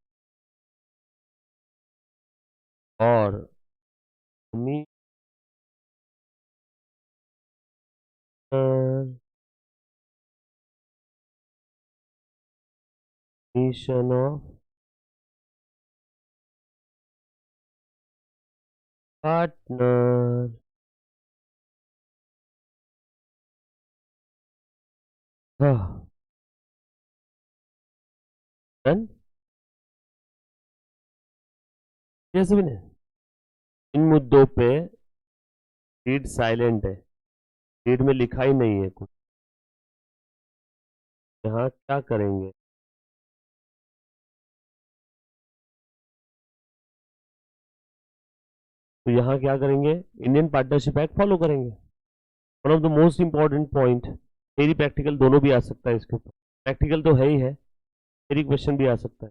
और मिशन ऑफ पार्टनर। डन, जैसे भी नहीं, इन मुद्दों पे डीड साइलेंट है, डीड में लिखा ही नहीं है कुछ, यहाँ क्या करेंगे, तो यहाँ क्या करेंगे, इंडियन पार्टनरशिप एक्ट फॉलो करेंगे। One of the most important point, मेरी प्रैक्टिकल दोनों भी आ सकता है इसके ऊपर, प्रैक्टिकल तो है ही है, मेरी क्वेश्चन भी आ सकता है।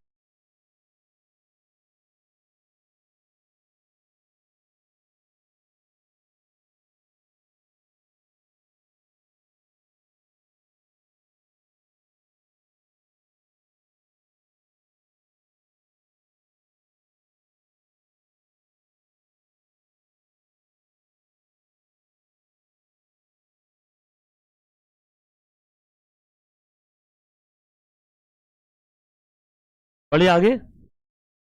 बढ़िया, आगे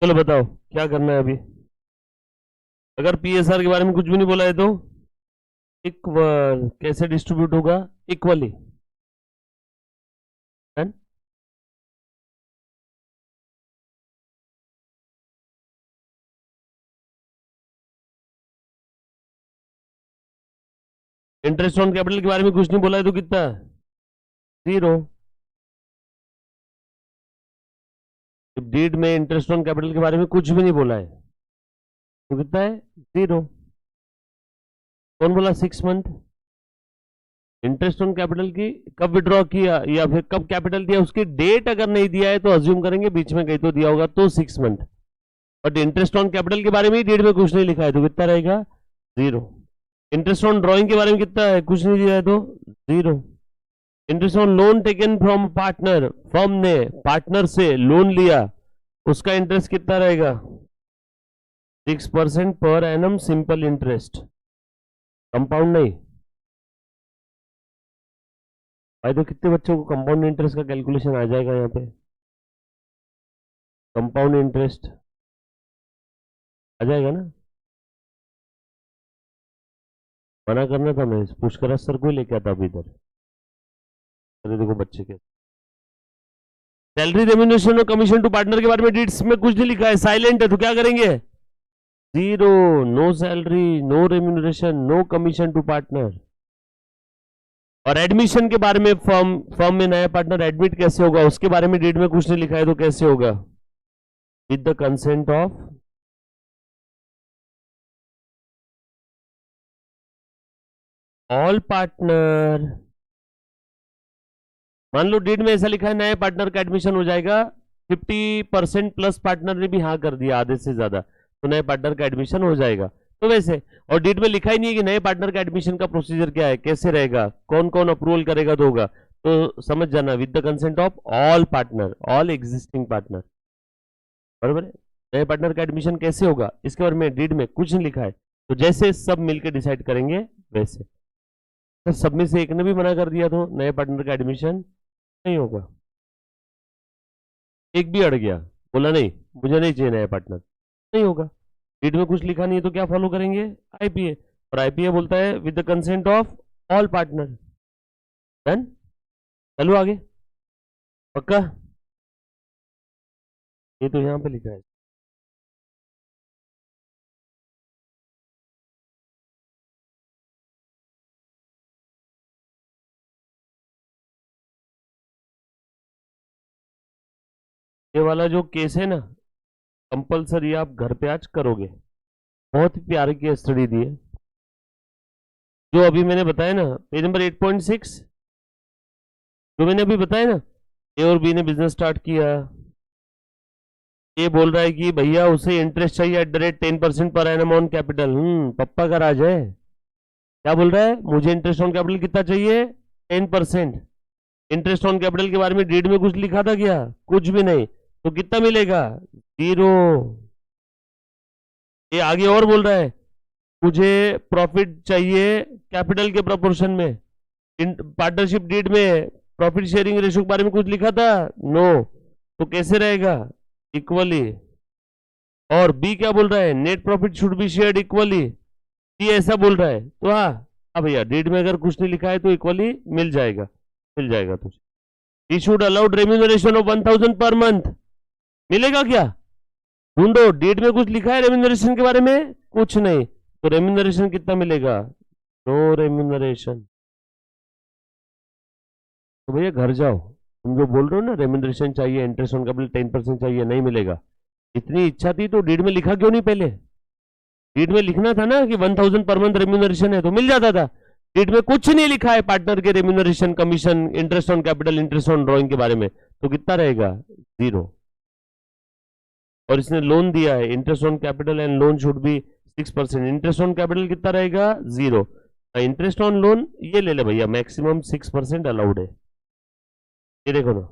चलो बताओ क्या करना है अभी। अगर पीएसआर के बारे में कुछ भी नहीं बोला है तो इक्वल कैसे डिस्ट्रीब्यूट होगा, इक्वली। इंटरेस्ट ऑन कैपिटल के बारे में कुछ नहीं बोला है तो कितना, 0। डीड में इंटरेस्ट ऑन कैपिटल के बारे में कुछ भी नहीं बोला है तो कितना है, 0। कौन बोला 6 मंथ, इंटरेस्ट ऑन कैपिटल की कब विड्रॉ किया या फिर कब कैपिटल दिया, उसकी डेट अगर नहीं दिया है तो अज्यूम करेंगे बीच में कहीं तो दिया होगा, तो 6 month. But interest on capital के बारे में ही डेट में कुछ नहीं लिखा है तो कितना रहेगा, 0। इंटरेस्ट ऑन ड्रॉइंग के बारे में कितना है, कुछ नहीं दिया है तो 0। Interest on loan taken from partner, firm ने पार्टनर से लोन लिया, उसका इंटरेस्ट कितना रहेगा, 6% per annum simple interest, compound नहीं। भाई तो कितने बच्चों को कंपाउंड इंटरेस्ट का कैलकुलेशन आ जाएगा यहाँ पे, कंपाउंड इंटरेस्ट आ जाएगा ना। मना करना था मैं, पुष्कराज सर को लेके आता अभी इधर। अरे देखो बच्चे के सैलरी रेम्यूनरेशन और कमीशन टू पार्टनर के बारे में डिटेल्स में कुछ नहीं लिखा है, साइलेंट है, तो क्या करेंगे, 0, no salary, no remuneration, no commission to partner. और एडमिशन के बारे में फर्म में नया पार्टनर एडमिट कैसे होगा, उसके बारे में डेट में कुछ नहीं लिखा है तो कैसे होगा, with the consent of all partner. मान लो डेट में ऐसा लिखा है नए पार्टनर का एडमिशन हो जाएगा, 50% प्लस पार्टनर ने भी हाँ कर दिया, आधे से ज्यादा, तो नए पार्टनर का एडमिशन हो जाएगा। तो वैसे, और डेट में लिखा ही नहीं है कि नए पार्टनर का एडमिशन का प्रोसीजर क्या है, कैसे रहेगा, कौन कौन अप्रूवल करेगा तो होगा, तो समझ जाना with the consent of all partner, all existing partner, बराबर है। नए पार्टनर का एडमिशन कैसे होगा इसके बारे में डेट में कुछ नहीं लिखा है, तो जैसे सब मिलकर डिसाइड करेंगे वैसे। तो सब में से एक ने भी मना कर दिया तो नए पार्टनर का एडमिशन नहीं होगा। एक भी अड़ गया, बोला नहीं मुझे नहीं चाहिए नया पार्टनर, नहीं होगा। डेट में कुछ लिखा नहीं है तो क्या फॉलो करेंगे, आईपीए, और आईपीए बोलता है with the consent of all partner. Done, चलो आगे, पक्का। ये तो यहाँ पे लिखा है। ये वाला जो केस है ना, कंपलसरी आप घर पे आज करोगे, बहुत ही प्यारे की स्टडी दी है, जो अभी मैंने बताया ना, पेज नंबर 8.6, जो मैंने अभी बताया ना, ए और बी ने बिजनेस स्टार्ट किया, ये बोल रहा है कि भैया उसे इंटरेस्ट चाहिए at the rate 10% per annum on capital. पप्पा का राज है, क्या बोल रहा है, मुझे इंटरेस्ट ऑन कैपिटल कितना चाहिए, 10%। इंटरेस्ट ऑन कैपिटल के बारे में डीड में कुछ लिखा था क्या, कुछ भी नहीं, तो कितना मिलेगा, 0। ये आगे और बोल रहा है मुझे प्रॉफिट चाहिए कैपिटल के प्रोपोर्शन में, पार्टनरशिप डीड में प्रॉफिट शेयरिंग रेशियो के बारे में कुछ लिखा था, नो, तो कैसे रहेगा, इक्वली। और बी क्या बोल रहा है, net profit should be shared equally, B ऐसा बोल रहा है, तो हाँ, अब भैया डेट में अगर कुछ नहीं लिखा है तो इक्वली मिल जाएगा, मिल जाएगा तुझे। He should allowed remuneration of 1000 per month, मिलेगा क्या, ढूंढो, डेट में कुछ लिखा है रेम्यूनरेशन के बारे में, कुछ नहीं, तो रेम्यूनरेशन कितना मिलेगा, नो रेम्यूनरेशन। तो भैया घर जाओ, तुम जो बोल रहे हो ना रेम्यूनरेशन चाहिए, इंटरेस्ट ऑन कैपिटल 10% चाहिए, नहीं मिलेगा, इतनी इच्छा थी तो डेट में लिखा क्यों नहीं पहले, डेट में लिखना था ना कि 1000 पर मंथ रेम्यूनरेशन है तो मिल जाता था। डेट में कुछ नहीं लिखा है पार्टनर के remuneration, commission, interest on capital, interest on drawing के बारे में, तो कितना रहेगा, 0। और इसने लोन दिया है, interest on capital and loan should be 6%, interest on capital कितना रहेगा, 0। इंटरेस्ट ऑन लोन ये ले ले भैया, मैक्सिमम 6% अलाउड है, ये देखो ना,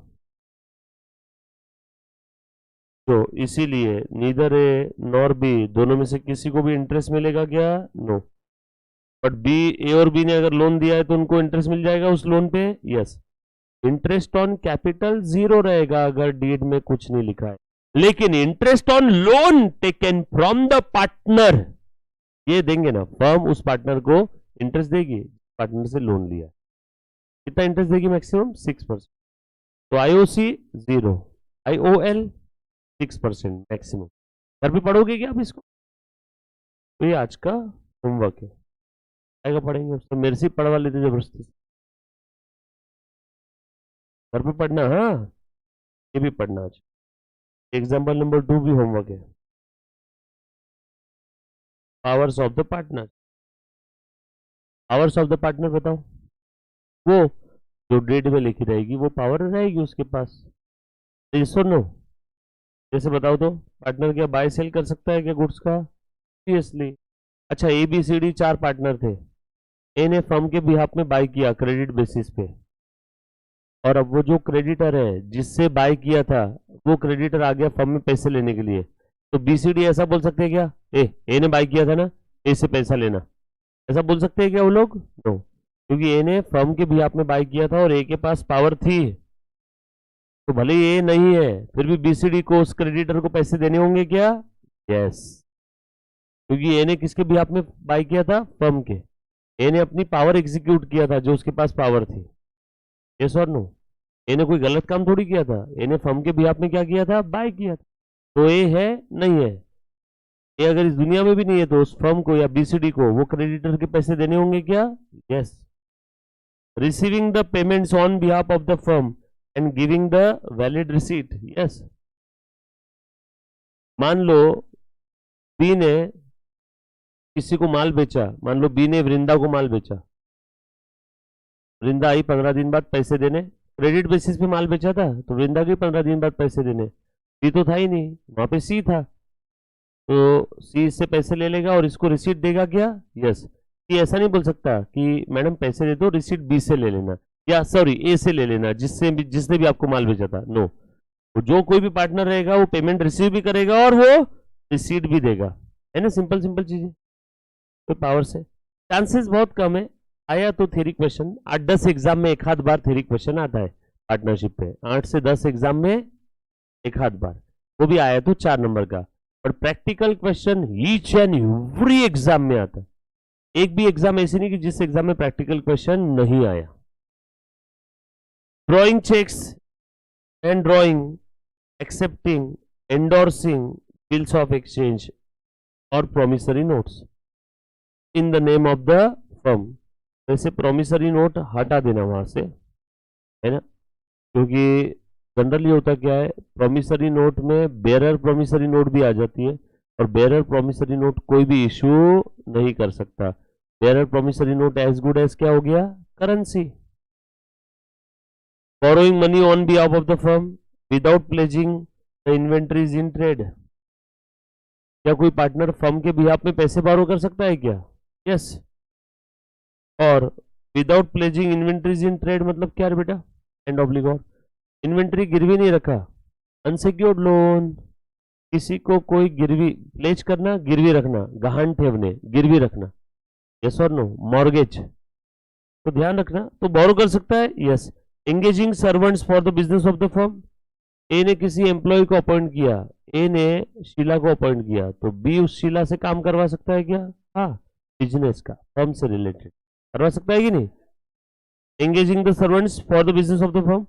तो इसीलिए नीदर ए नॉर बी, दोनों में से किसी को भी इंटरेस्ट मिलेगा क्या, नो। बट बी, ए और बी ने अगर लोन दिया है तो उनको इंटरेस्ट मिल जाएगा उस लोन पे, यस। इंटरेस्ट ऑन कैपिटल 0 रहेगा अगर डीड में कुछ नहीं लिखा है, लेकिन interest on loan taken from the partner, ये देंगे ना, फर्म उस पार्टनर को इंटरेस्ट देगी, पार्टनर से लोन लिया, कितना इंटरेस्ट देगी, मैक्सिमम 6%। तो आईओसी 0, आईओएल 6% मैक्सिमम। घर पे पढ़ोगे क्या आप इसको, तो ये आज का होमवर्क है, आएगा पढ़ेंगे, तो मेरे से पढ़वा लेते जबरदस्ती, घर पे पढ़ना, हाँ ये भी पढ़ना आज। एग्जाम्पल नंबर 2 भी होमवर्क है, powers of the partner, powers of the partner बताओ, वो जो डेट में लिखी रहेगी वो पावर रहेगी उसके पास। यस और नो? जैसे बताओ तो, पार्टनर क्या बाय सेल कर सकता है क्या गुड्स का? ऑब्वियसली। अच्छा, A B C D 4 partner थे। ए ने फर्म के बिहाफ में बाय किया क्रेडिट बेसिस पे, और अब वो जो क्रेडिटर है जिससे बाय किया था, वो क्रेडिटर आ गया फर्म में पैसे लेने के लिए। तो बी सी डी ऐसा बोल सकते हैं क्या, ए ने बाय किया था ना, ए से पैसा लेना, ऐसा बोल सकते हैं क्या वो लोग? नो, क्योंकि ए ने फर्म के बिहाफ में बाय किया था और ए के पास पावर थी। तो भले ही ए नहीं है, फिर भी बीसीडी को उस क्रेडिटर को पैसे देने होंगे क्या? यस, क्योंकि ए ने किसके बिहाफ में बाय किया था? फर्म के। ए ने अपनी पावर एग्जीक्यूट किया था जो उसके पास पावर थी। यस और नो? ए ने कोई गलत काम थोड़ी किया था, ए ने फर्म के बिहाफ में क्या किया था? बाय किया था। तो ए है नहीं है? ये अगर इस दुनिया में भी नहीं है तो उस फर्म को या बीसीडी को वो क्रेडिटर के पैसे देने होंगे क्या? Yes. Receiving the payments on behalf of the firm and giving the valid receipt. Yes. मान लो बी ने किसी को माल बेचा, मान लो बी ने वृंदा को माल बेचा, वृंदा आई 15 दिन बाद पैसे देने, क्रेडिट बेसिस पे माल बेचा था तो वृंदा के 15 दिन बाद पैसे देने। बी तो था ही नहीं, वहां पे सी था, तो सी इससे पैसे ले लेगा और इसको रिसीट देगा क्या? यस। ये ऐसा नहीं बोल सकता कि मैडम पैसे दे दो, रिसीट बी से ले लेना, या सॉरी ए से ले लेना, जिसने भी आपको माल बेचा था। नो, जो कोई भी पार्टनर रहेगा वो पेमेंट रिसीव भी करेगा और वो रिसीट भी देगा। है ना, सिंपल सिंपल चीजें। तो पावर से चांसेस बहुत कम है। आया तो थ्योरी क्वेश्चन, 8-10 एग्जाम में एक आध बार थ्योरी क्वेश्चन आता है पार्टनरशिप पे, 8 से 10 एग्जाम में एक आध बार, वो भी आया तो 4 नंबर का। और practical question each and every exam में आता है। एक भी एग्जाम ऐसी नहीं कि जिस एग्जाम में प्रैक्टिकल क्वेश्चन नहीं आया। Drawing cheques and drawing, accepting, endorsing bills of exchange और promissory notes in the name of the firm. वैसे प्रोमिसरी नोट हटा देना वहां से, है ना, क्योंकि जनरली होता क्या है, प्रोमिसरी नोट में बेरर प्रोमिसरी नोट भी आ जाती है, और बेरर प्रोमिसरी नोट कोई भी इशू नहीं कर सकता। Bearer promissory note as good as क्या हो गया? Currency. Borrowing money on behalf of the firm without pledging the inventories in trade. क्या कोई पार्टनर फर्म के बिहाफ में पैसे बारो कर सकता है क्या? यस। और without pledging inventories in trade मतलब क्या है बेटा? एंड ऑब्लिगोर, इन्वेंट्री गिरवी नहीं रखा। अनसिक्योर्ड लोन, किसी को कोई गिरवी प्लेज करना, गिरवी रखना, गहान ठेवने, गिरवी रखना। यस और नो? मॉर्गेज, तो ध्यान रखना, तो बोरो कर सकता है। Yes. Engaging servants for the business of the firm, A ने किसी एम्प्लॉय को अपॉइंट किया, ए ने शीला को अपॉइंट किया, तो बी उस शीला से काम करवा सकता है क्या? हाँ, बिजनेस का, फर्म से रिलेटेड करवा सकता है कि नहीं? Engaging the servants for the business of the firm.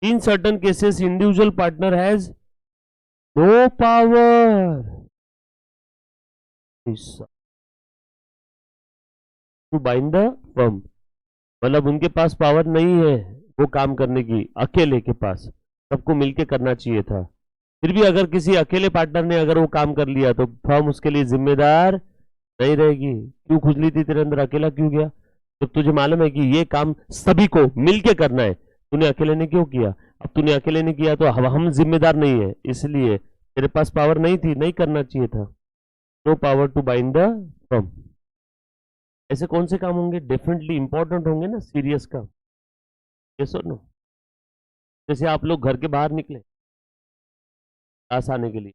In certain cases individual partner has no power to bind the firm, मतलब उनके पास पावर नहीं है वो काम करने की, अकेले के पास, सबको मिलके करना चाहिए था। फिर भी अगर किसी अकेले पार्टनर ने अगर वो काम कर लिया तो फर्म उसके लिए जिम्मेदार नहीं रहेगी। क्यों खुजली थी तेरे अंदर, अकेला क्यों गया? जब तुझे मालूम है कि ये काम सभी को मिलके करना है, तूने अकेले ने क्यों किया? अब तूने अकेले ने किया तो हम जिम्मेदार नहीं है, इसलिए तेरे पास पावर नहीं थी, नहीं करना चाहिए था। No power to bind the firm. ऐसे कौन से काम होंगे? डेफिनेटली इंपॉर्टेंट होंगे ना, सीरियस काम। यस और नो? जैसे आप लोग घर के बाहर निकले क्लास आने के लिए,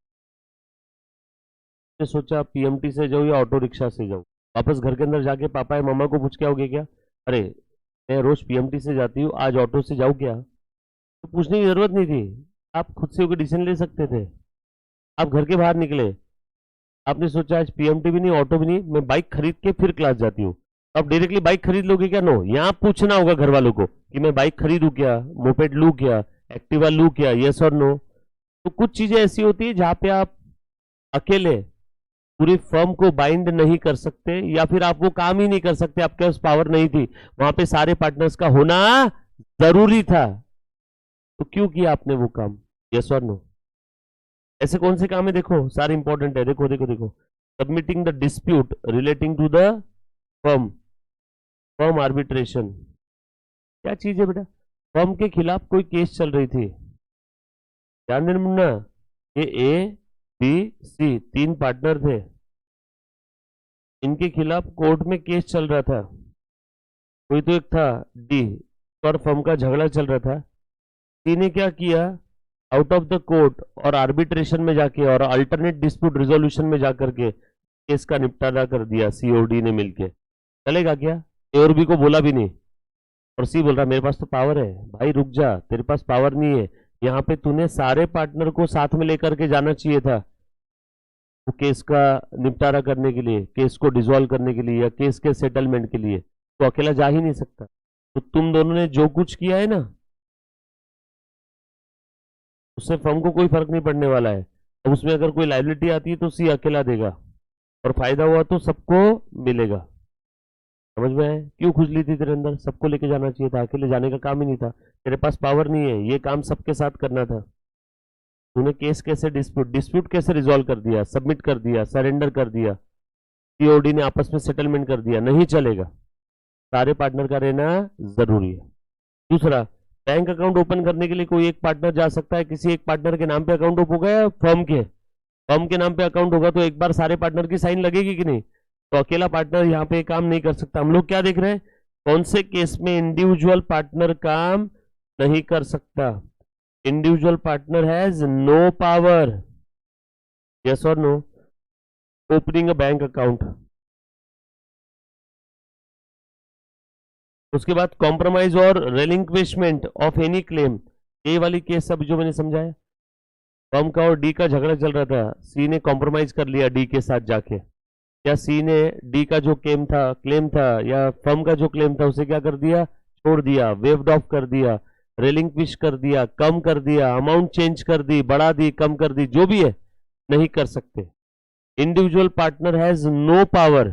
तो सोचा पीएमटी से जाऊँ या ऑटो रिक्शा से जाऊँ, वापस घर के अंदर जाके पापा या मम्मा को पूछ के आओगे क्या, अरे मैं रोज पीएमटी से जाती हूँ, आज ऑटो से जाऊँ क्या? तो पूछने की जरूरत नहीं थी, आप खुद से होकर डिसीजन ले सकते थे। आप घर के बाहर निकले, आपने सोचा आज पीएमटी भी नहीं, ऑटो भी नहीं, मैं बाइक खरीद के फिर क्लास जाती हूँ, तो आप डायरेक्टली बाइक खरीद लोगे क्या? नो, यहाँ पूछना होगा घर वालों को कि मैं बाइक खरीदूं क्या, मोपेड लूं क्या, एक्टिवा लूं क्या? यस और नो? तो कुछ चीजें ऐसी होती है जहां पे आप अकेले पूरी फर्म को बाइंड नहीं कर सकते, या फिर आप वो काम ही नहीं कर सकते, आपके पास पावर नहीं थी, वहां पे सारे पार्टनर्स का होना जरूरी था, तो क्यों किया आपने वो काम? यस और नो? ऐसे कौन से काम है? देखो सारे इंपॉर्टेंट है, देखो देखो देखो। Submitting the dispute relating to the firm, firm arbitration, क्या चीज है बेटा? फर्म के खिलाफ कोई केस चल रही थी। ध्यान देना मुन्ना, ये ए बी सी तीन पार्टनर थे, इनके खिलाफ कोर्ट में केस चल रहा था। कोई तो एक था डी, और फर्म का झगड़ा चल रहा था। सी ने क्या किया, आउट ऑफ द कोर्ट और आर्बिट्रेशन में जाके और अल्टरनेट डिस्प्यूट रिजोल्यूशन में जाकर के केस का निपटारा कर दिया सी और डी ने मिलके। चलेगा क्या? ए और बी को बोला भी नहीं, और सी बोल रहा मेरे पास तो पावर है। भाई रुक जा, तेरे पास पावर नहीं है। यहाँ पे तूने सारे पार्टनर को साथ में लेकर के जाना चाहिए था, वो केस का निपटारा करने के लिए, केस को डिसॉल्व करने के लिए या केस के सेटलमेंट के लिए। तो अकेला जा ही नहीं सकता। तो तुम दोनों ने जो कुछ किया है ना, उससे फर्म को कोई फर्क नहीं पड़ने वाला है। अब उसमें अगर कोई लाइबिलिटी आती है तो सी अकेला देगा, और फायदा हुआ तो सबको मिलेगा। समझ में आया? क्यों खुजली थी तेरे अंदर? सबको लेके जाना चाहिए था, अकेले जाने का काम ही नहीं था। तेरे पास पावर नहीं है, ये काम सबके साथ करना था। तूने केस कैसे डिस्प्यूट डिस्प्यूट कैसे रिजॉल्व कर दिया, सबमिट कर दिया, सरेंडर कर दिया, सीओडी ने आपस में सेटलमेंट कर दिया। नहीं चलेगा, सारे पार्टनर का रहना जरूरी है। दूसरा, बैंक अकाउंट ओपन करने के लिए कोई एक पार्टनर जा सकता है, किसी एक पार्टनर के नाम पे अकाउंट ओपन होगा या फर्म के नाम पे अकाउंट होगा, तो एक बार सारे पार्टनर की साइन लगेगी कि नहीं? तो अकेला पार्टनर यहाँ पे काम नहीं कर सकता। हम लोग क्या देख रहे हैं, कौन से केस में इंडिविजुअल पार्टनर काम नहीं कर सकता? Individual partner has no power, yes और no, opening a bank account. उसके बाद कॉम्प्रोमाइज और रेलिंक्विशमेंट ऑफ एनी क्लेम, ये वाली केस सब जो मैंने समझाया। फर्म का और डी का झगड़ा चल रहा था, सी ने कॉम्प्रोमाइज कर लिया डी के साथ जाके, या सी ने डी का जो क्लेम था या फर्म का जो क्लेम था उसे क्या कर दिया, छोड़ दिया, वेव्ड ऑफ कर दिया, रेलिंक्विश कर दिया, कम कर दिया, अमाउंट चेंज कर दी, बढ़ा दी, कम कर दी, जो भी है नहीं कर सकते। Individual partner has no power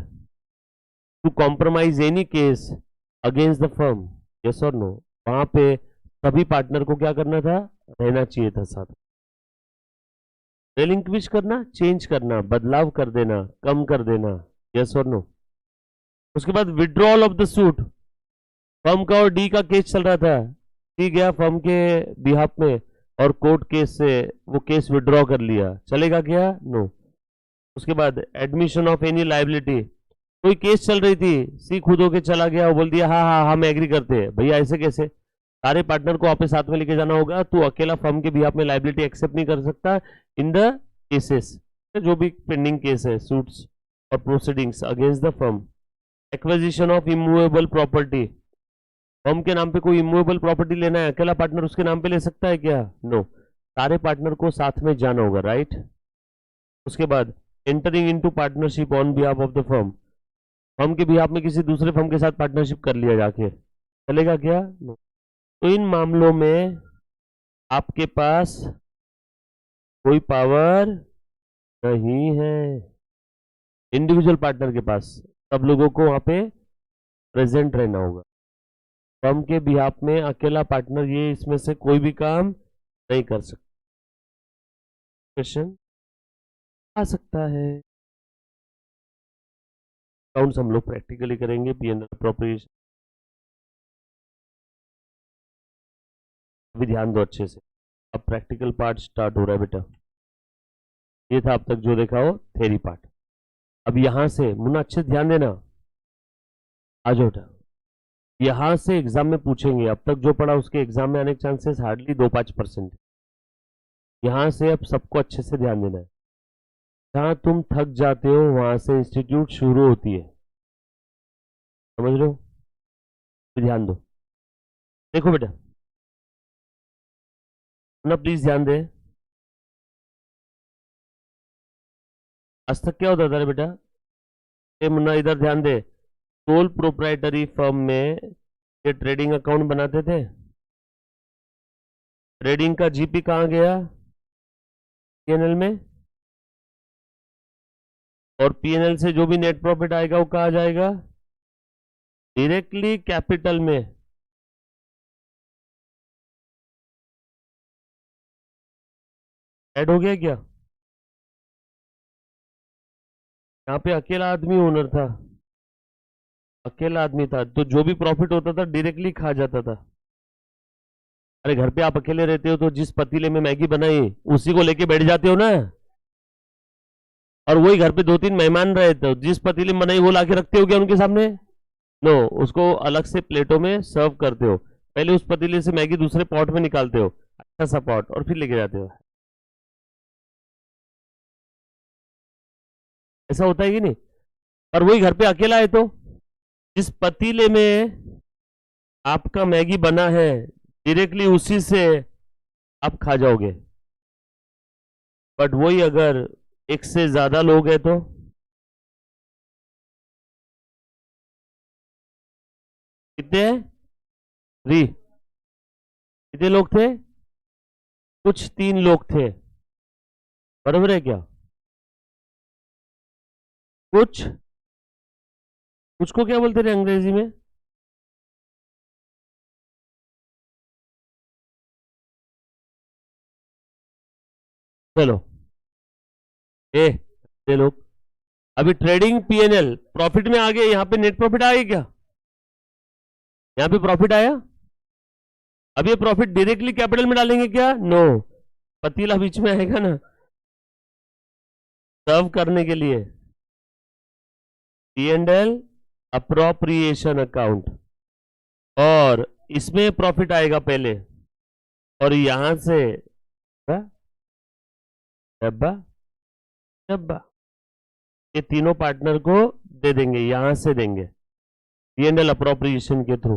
to compromise any case against the firm, yes और नो। वहां पे सभी पार्टनर को क्या करना था, रहना चाहिए था साथ। रेलिंक्विश करना, चेंज करना, बदलाव कर देना, कम कर देना, यस और नो। उसके बाद withdrawal of the suit, firm का और डी का केस चल रहा था, डी गया फर्म के बिहाफ में और कोर्ट केस से वो केस विड्रॉ कर लिया। चलेगा क्या? नो। उसके बाद एडमिशन ऑफ एनी लाइबिलिटी, कोई केस चल रही थी, सी खुद होके चला गया और बोल दिया हाँ हाँ हम एग्री करते हैं। भैया ऐसे कैसे? सारे पार्टनर को आपके साथ में लेके जाना होगा, तू अकेला फर्म के बिहाफ में लाइबिलिटी एक्सेप्ट नहीं कर सकता इन द केसेस, जो भी पेंडिंग केस है, सूट्स और proceedings against the firm. Acquisition of immovable property, firm के नाम पे कोई इमूवेबल प्रॉपर्टी लेना है, अकेला पार्टनर उसके नाम पे ले सकता है क्या? नो, सारे पार्टनर को साथ में जाना होगा, राइट। उसके बाद entering into partnership on behalf of the firm, firm के बिहाफ में किसी दूसरे फर्म के साथ पार्टनरशिप कर लिया जाके, चलेगा क्या? नो। तो इन मामलों में आपके पास कोई पावर नहीं है, इंडिविजुअल पार्टनर के पास सब लोगों को वहां पे प्रेजेंट रहना होगा। फर्म के बिहाफ में अकेला पार्टनर ये इसमें से कोई भी काम नहीं कर सकता। क्वेश्चन आ सकता है। अकाउंट्स हम लोग प्रैक्टिकली करेंगे, पीएनएल अप्रोप्रिएशन। अभी ध्यान दो अच्छे से, अब प्रैक्टिकल पार्ट स्टार्ट हो रहा है बेटा। ये था अब तक जो देखा हो थ्योरी पार्ट। अब यहां से मुन्ना अच्छे से ध्यान देना, आ जाओ बेटा। यहां से एग्जाम में पूछेंगे, अब तक जो पढ़ा उसके एग्जाम में आने के चांसेस हार्डली 2-5%। यहां से अब सबको अच्छे से ध्यान देना है। जहां तुम थक जाते हो वहां से इंस्टीट्यूट शुरू होती है, समझ लो। तो ध्यान दो, देखो बेटा मुन्ना प्लीज ध्यान दे। आज तक क्या होता था रे बेटा? ए मुन्ना इधर ध्यान दे, सोल प्रोप्राइटरी फर्म में ये ट्रेडिंग अकाउंट बनाते थे। ट्रेडिंग का जीपी कहाँ गया? पीएनएल में, और पीएनएल से जो भी नेट प्रॉफिट आएगा वो कहाँ जाएगा? डायरेक्टली कैपिटल में। ऐड हो गया क्या? यहाँ पे अकेला आदमी ओनर था, अकेला आदमी था तो जो भी प्रॉफिट होता था डायरेक्टली खा जाता था। अरे घर पे आप अकेले रहते हो तो जिस पतीले में मैगी बनाई उसी को लेके बैठ जाते हो ना, और वही घर पे दो तीन मेहमान रहे तो जिस पतीले में बनाई वो लाके रखते हो क्या उनके सामने? नो, उसको अलग से प्लेटों में सर्व करते हो। पहले उस पतीले से मैगी दूसरे पॉट में निकालते हो, अच्छा सा पॉट, और फिर लेके जाते हो। ऐसा होता है कि नहीं? और वही घर पे अकेला है तो जिस पतीले में आपका मैगी बना है डायरेक्टली उसी से आप खा जाओगे। बट वही अगर एक से ज्यादा लोग हैं तो कितने हैं? 3। कितने लोग थे? कुछ 3 लोग थे, बराबर है क्या? कुछ कुछ को क्या बोलते थे अंग्रेजी में? चलो ए, ये लोग अभी ट्रेडिंग पीएनएल प्रॉफिट में आ गए, यहां पे नेट प्रॉफिट आ गया क्या? यहां पे प्रॉफिट आया। अब ये प्रॉफिट डायरेक्टली कैपिटल में डालेंगे क्या? नो, पतीला बीच में आएगा ना सर्व करने के लिए, P and L appropriation account, और इसमें प्रॉफिट आएगा पहले, और यहां से डब्बा डब्बा ये तीनों पार्टनर को दे देंगे, यहां से देंगे पी एंड एल अप्रोप्रिएशन के थ्रू।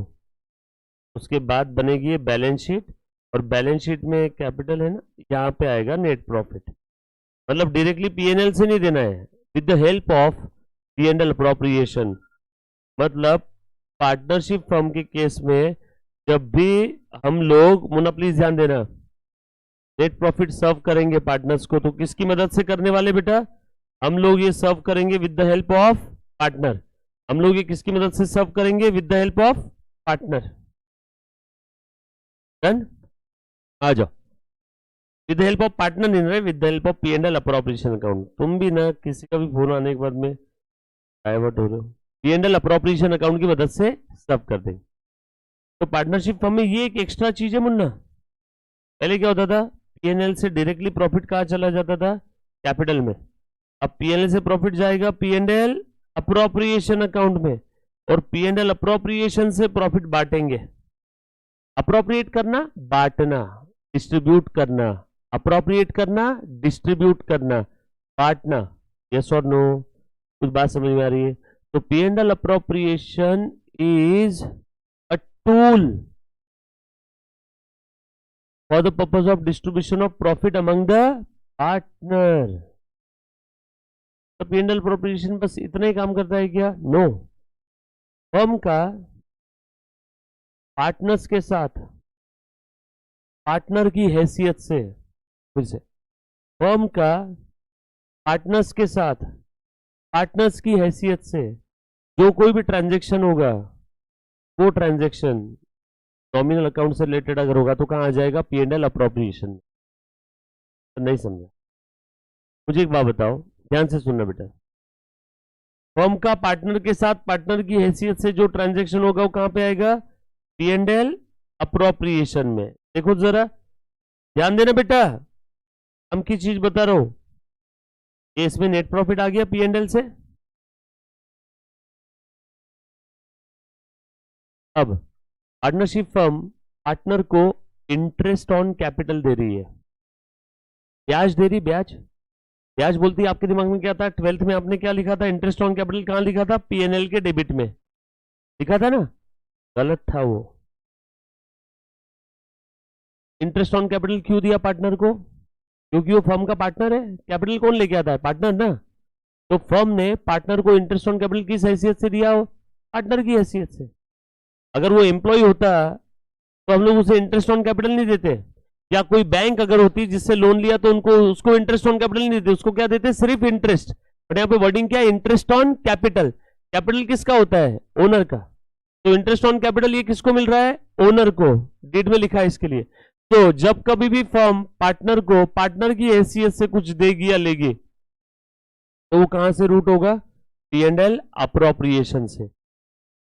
उसके बाद बनेगी ये बैलेंस शीट, और बैलेंस शीट में कैपिटल है ना, यहाँ पे आएगा नेट प्रॉफिट। मतलब डायरेक्टली पीएनएल से नहीं देना है, with the help of P and L appropriation. मतलब पार्टनरशिप फर्म के केस में जब भी हम लोग, मुन्ना प्लीज ध्यान देना, नेट प्रॉफिट सर्व करेंगे पार्टनर्स को तो किसकी मदद से करने वाले बेटा? हम लोग ये सर्व करेंगे with the help of partner. हम लोग ये किसकी मदद से सर्व करेंगे? With the help of partner. Done, आ जाओ। With the help of partner नहीं रहे, with the help of P and L appropriation account. तुम भी ना किसी का भी फोन आने के बाद में डाइवर्ट हो रहे हो। P and L appropriation account की मदद से सर्व कर देंगे। तो पार्टनरशिप फर्म में ये एक एक्स्ट्रा चीज है मुन्ना। पहले क्या होता था? पीएनएल से डायरेक्टली प्रॉफिट कहाँ चला जाता था? कैपिटल में। अब पीएनएल से प्रॉफिट जाएगा P and L appropriation account में, और पी एंड एल अप्रोप्रिएशन से प्रॉफिट बांटेंगे। अप्रोप्रिएट करना, बांटना, डिस्ट्रीब्यूट करना, अप्रोप्रिएट करना, डिस्ट्रीब्यूट करना, बांटना। यस और नो? कुछ बात समझ में आ रही है? तो P and L appropriation is a tool for the purpose of distribution of profit among the partner। तो P&L अप्रोप्रिएशन बस इतना ही काम करता है क्या? नो, फर्म का पार्टनर्स के साथ पार्टनर की हैसियत से, फिर से, फर्म का पार्टनर्स के साथ पार्टनर्स की हैसियत से जो कोई भी ट्रांजैक्शन होगा, वो ट्रांजैक्शन नॉमिनल अकाउंट से रिलेटेड अगर होगा तो कहां आ जाएगा? P and L appropriation. तो नहीं समझा? मुझे एक बात बताओ, ध्यान से सुनना बेटा। फर्म का पार्टनर के साथ पार्टनर की हैसियत से जो ट्रांजैक्शन होगा वो कहां पे आएगा? पी एंड एल अप्रोप्रिएशन में। देखो जरा ध्यान देना बेटा, हम की चीज बता रहा हूं। ये इसमें नेट प्रॉफिट आ गया पी एंड एल से। अब पार्टनरशिप फर्म पार्टनर को इंटरेस्ट ऑन कैपिटल दे रही है, ब्याज दे रही, ब्याज। ब्याज बोलती है, आपके दिमाग में क्या था? 12th में आपने क्या लिखा था? इंटरेस्ट ऑन कैपिटल कहां लिखा था? पीएनएल के डेबिट में लिखा था ना? गलत था वो। इंटरेस्ट ऑन कैपिटल क्यों दिया पार्टनर को? क्योंकि वो फर्म का पार्टनर है। कैपिटल कौन लेके आता है? पार्टनर ना। तो फर्म ने पार्टनर को इंटरेस्ट ऑन कैपिटल किस हैसियत से दिया? हो पार्टनर की हैसियत से। अगर वो एम्प्लॉय होता तो हम लोग उसे इंटरेस्ट ऑन कैपिटल नहीं देते, या कोई बैंक अगर होती जिससे लोन लिया तो उनको उसको इंटरेस्ट ऑन कैपिटल नहीं देते, उसको क्या देते? सिर्फ इंटरेस्ट। बट यहाँ पे वर्डिंग क्या है? Interest on capital. कैपिटल किसका होता है? ओनर का। तो इंटरेस्ट ऑन कैपिटल ये किसको मिल रहा है? ओनर को। डीड में लिखा है इसके लिए। तो जब कभी भी फर्म पार्टनर को पार्टनर की हैसियत से कुछ देगी या लेगी तो वो कहां से रूट होगा? पी एंड एल अप्रोप्रिएशन से।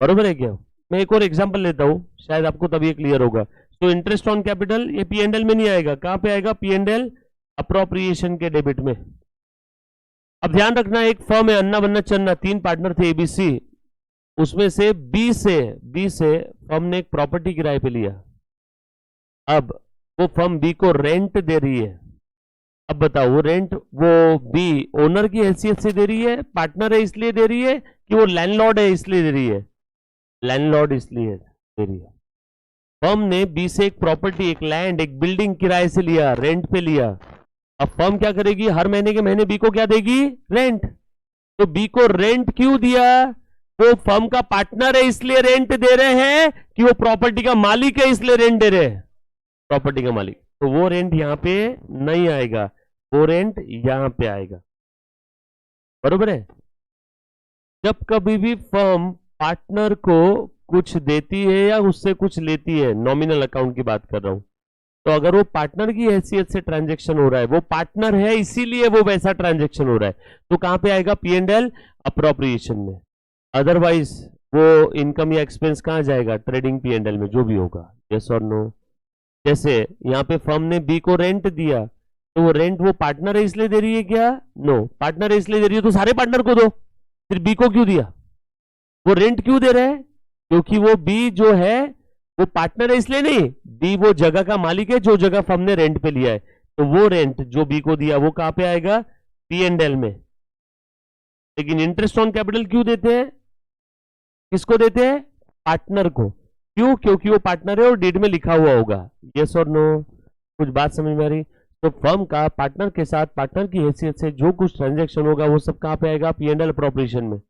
बरोबर है क्या? मैं एक और एग्जांपल लेता हूं, शायद आपको तभी क्लियर होगा। तो इंटरेस्ट ऑन कैपिटल ये पी एंड एल में नहीं आएगा, कहां पे आएगा? पी एंड एल अप्रोप्रिएशन के डेबिट में। अब ध्यान रखना, एक फर्म है अन्ना बन्ना चन्ना, 3 पार्टनर थे एबीसी, उसमें से बी से फर्म ने एक प्रॉपर्टी किराए पे लिया। अब वो फर्म बी को रेंट दे रही है। अब बताओ वो रेंट वो बी ओनर की हैसियत से दे रही है, पार्टनर है इसलिए दे रही है, कि वो लैंडलॉर्ड है इसलिए दे रही है? लैंडलॉर्ड इसलिए दे रही है। फर्म ने बी से एक प्रॉपर्टी, एक लैंड, एक बिल्डिंग किराए से लिया, रेंट पे लिया। अब फर्म क्या करेगी? हर महीने के महीने बी को क्या देगी? रेंट। तो बी को रेंट क्यों दिया? वो फर्म का पार्टनर है इसलिए रेंट दे रहे हैं, कि वो प्रॉपर्टी का मालिक है इसलिए रेंट दे रहे हैं? प्रॉपर्टी का मालिक। तो वो रेंट यहां पे नहीं आएगा, वो रेंट यहां पे आएगा। बरोबर है? जब कभी भी फर्म पार्टनर को कुछ देती है या उससे कुछ लेती है, नॉमिनल अकाउंट की बात कर रहा हूं, तो अगर वो पार्टनर की हैसियत से ट्रांजैक्शन हो रहा है, वो पार्टनर है इसीलिए वो वैसा ट्रांजैक्शन हो रहा है, तो कहां पे आएगा? पी एंड एल अप्रोप्रिएशन में। अदरवाइज वो इनकम या एक्सपेंस कहां जाएगा? ट्रेडिंग पी एंड एल में जो भी होगा। यस और नो? जैसे यहां पे फर्म ने बी को रेंट दिया, तो वो रेंट वो पार्टनर है इसलिए दे रही है क्या? नो, पार्टनर है इसलिए दे रही है, तो सारे पार्टनर को दो। फिर बी को क्यों दिया? वो रेंट क्यों दे रहे हैं? क्योंकि वो बी जो है वो पार्टनर है इसलिए नहीं, बी वो जगह का मालिक है जो जगह फर्म ने रेंट पे लिया है। तो वो रेंट जो बी को दिया वो कहां पे आएगा? पी एंड एल में। लेकिन इंटरेस्ट ऑन कैपिटल क्यों देते हैं? किसको देते हैं? पार्टनर को। क्यों? क्योंकि वो पार्टनर है और डीड में लिखा हुआ होगा। यस और नो? कुछ बात समझ में आ रही? तो फर्म का पार्टनर के साथ पार्टनर की हैसियत से जो कुछ ट्रांजैक्शन होगा वो सब कहां पे आएगा? पी एंड एल अप्रोप्रिएशन में।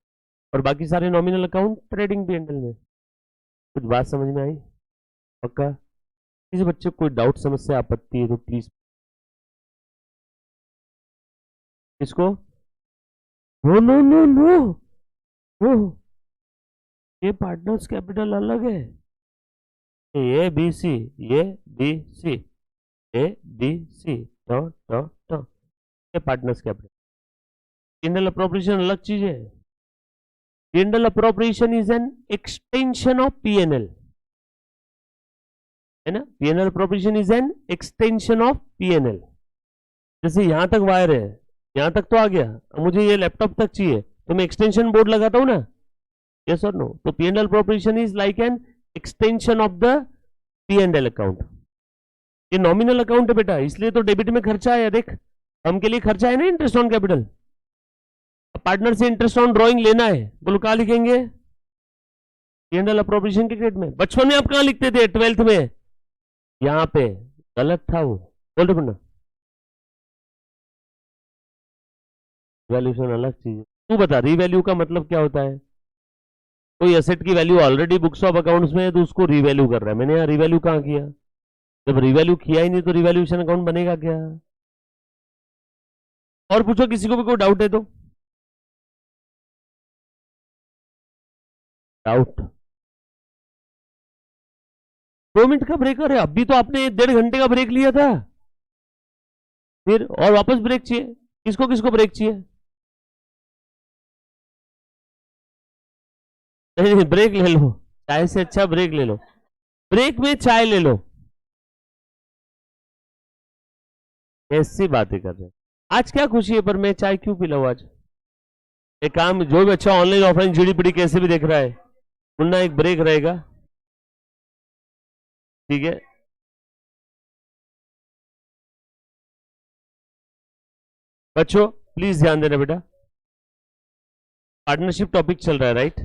और बाकी सारे nominal account trading P and L में। कुछ बात समझ में आई? पक्का? किसी बच्चे को कोई डाउट समस्या आपत्ति है तो प्लीज। इसको no no no no no, ये पार्टनर्स कैपिटल अलग है। ये बी सी, ये बी सी, ए बी सी, ये पार्टनर्स कैपिटल। इंडल अप्रोप्रिएशन अलग चीज है। इंडल appropriation is an extension of PNL, है ना? PNL appropriation is an extension of PNL. जैसे यहां तक वायर है, यहां तक तो आ गया, मुझे ये लैपटॉप तक चाहिए तो मैं एक्सटेंशन बोर्ड लगाता हूं ना? यस और नो? तो PNL appropriation is like an extension of the PNL account. ये नॉमिनल अकाउंट है बेटा, इसलिए तो डेबिट में खर्चा है। देख, हम के लिए खर्चा है ना इंटरेस्ट ऑन कैपिटल। पार्टनर से इंटरेस्ट ऑन ड्रॉइंग लेना है, बोलो कहां लिखेंगे? पीएनएल अप्रोप्रिएशन के क्रेडिट में। बचपन में आप कहां लिखते थे? 12th में। यहां पे गलत था वो। बोल रहे ना, वैल्यूशन अलग चीज है। तू बता, रीवैल्यू का मतलब क्या होता है? कोई एसेट की value already books of accounts में है तो उसको रीवैल्यू कर रहा है। मैंने यहाँ रीवैल्यू कहां किया? जब रीवैल्यू किया ही नहीं तो रिवैल्यूएशन अकाउंट बनेगा क्या? और पूछो, किसी को भी कोई डाउट है तो? डाउट? 2 मिनट का ब्रेक? अरे अभी तो आपने 1.5 घंटे का ब्रेक लिया था, फिर और वापस ब्रेक चाहिए? किसको किसको ब्रेक चाहिए? नहीं नहीं, ब्रेक ले लो, चाय से अच्छा ब्रेक ले लो। ब्रेक में चाय ले लो। ऐसी बातें कर रहे हैं। आज क्या खुशी है पर मैं चाय क्यों पिलाऊं आज? एक काम, जो भी अच्छा ऑनलाइन ऑफलाइन जीडी पीडी कैसे भी देख रहा है, मुन्ना एक ब्रेक रहेगा, ठीक है? बच्चों प्लीज ध्यान देना बेटा, पार्टनरशिप टॉपिक चल रहा है, राइट?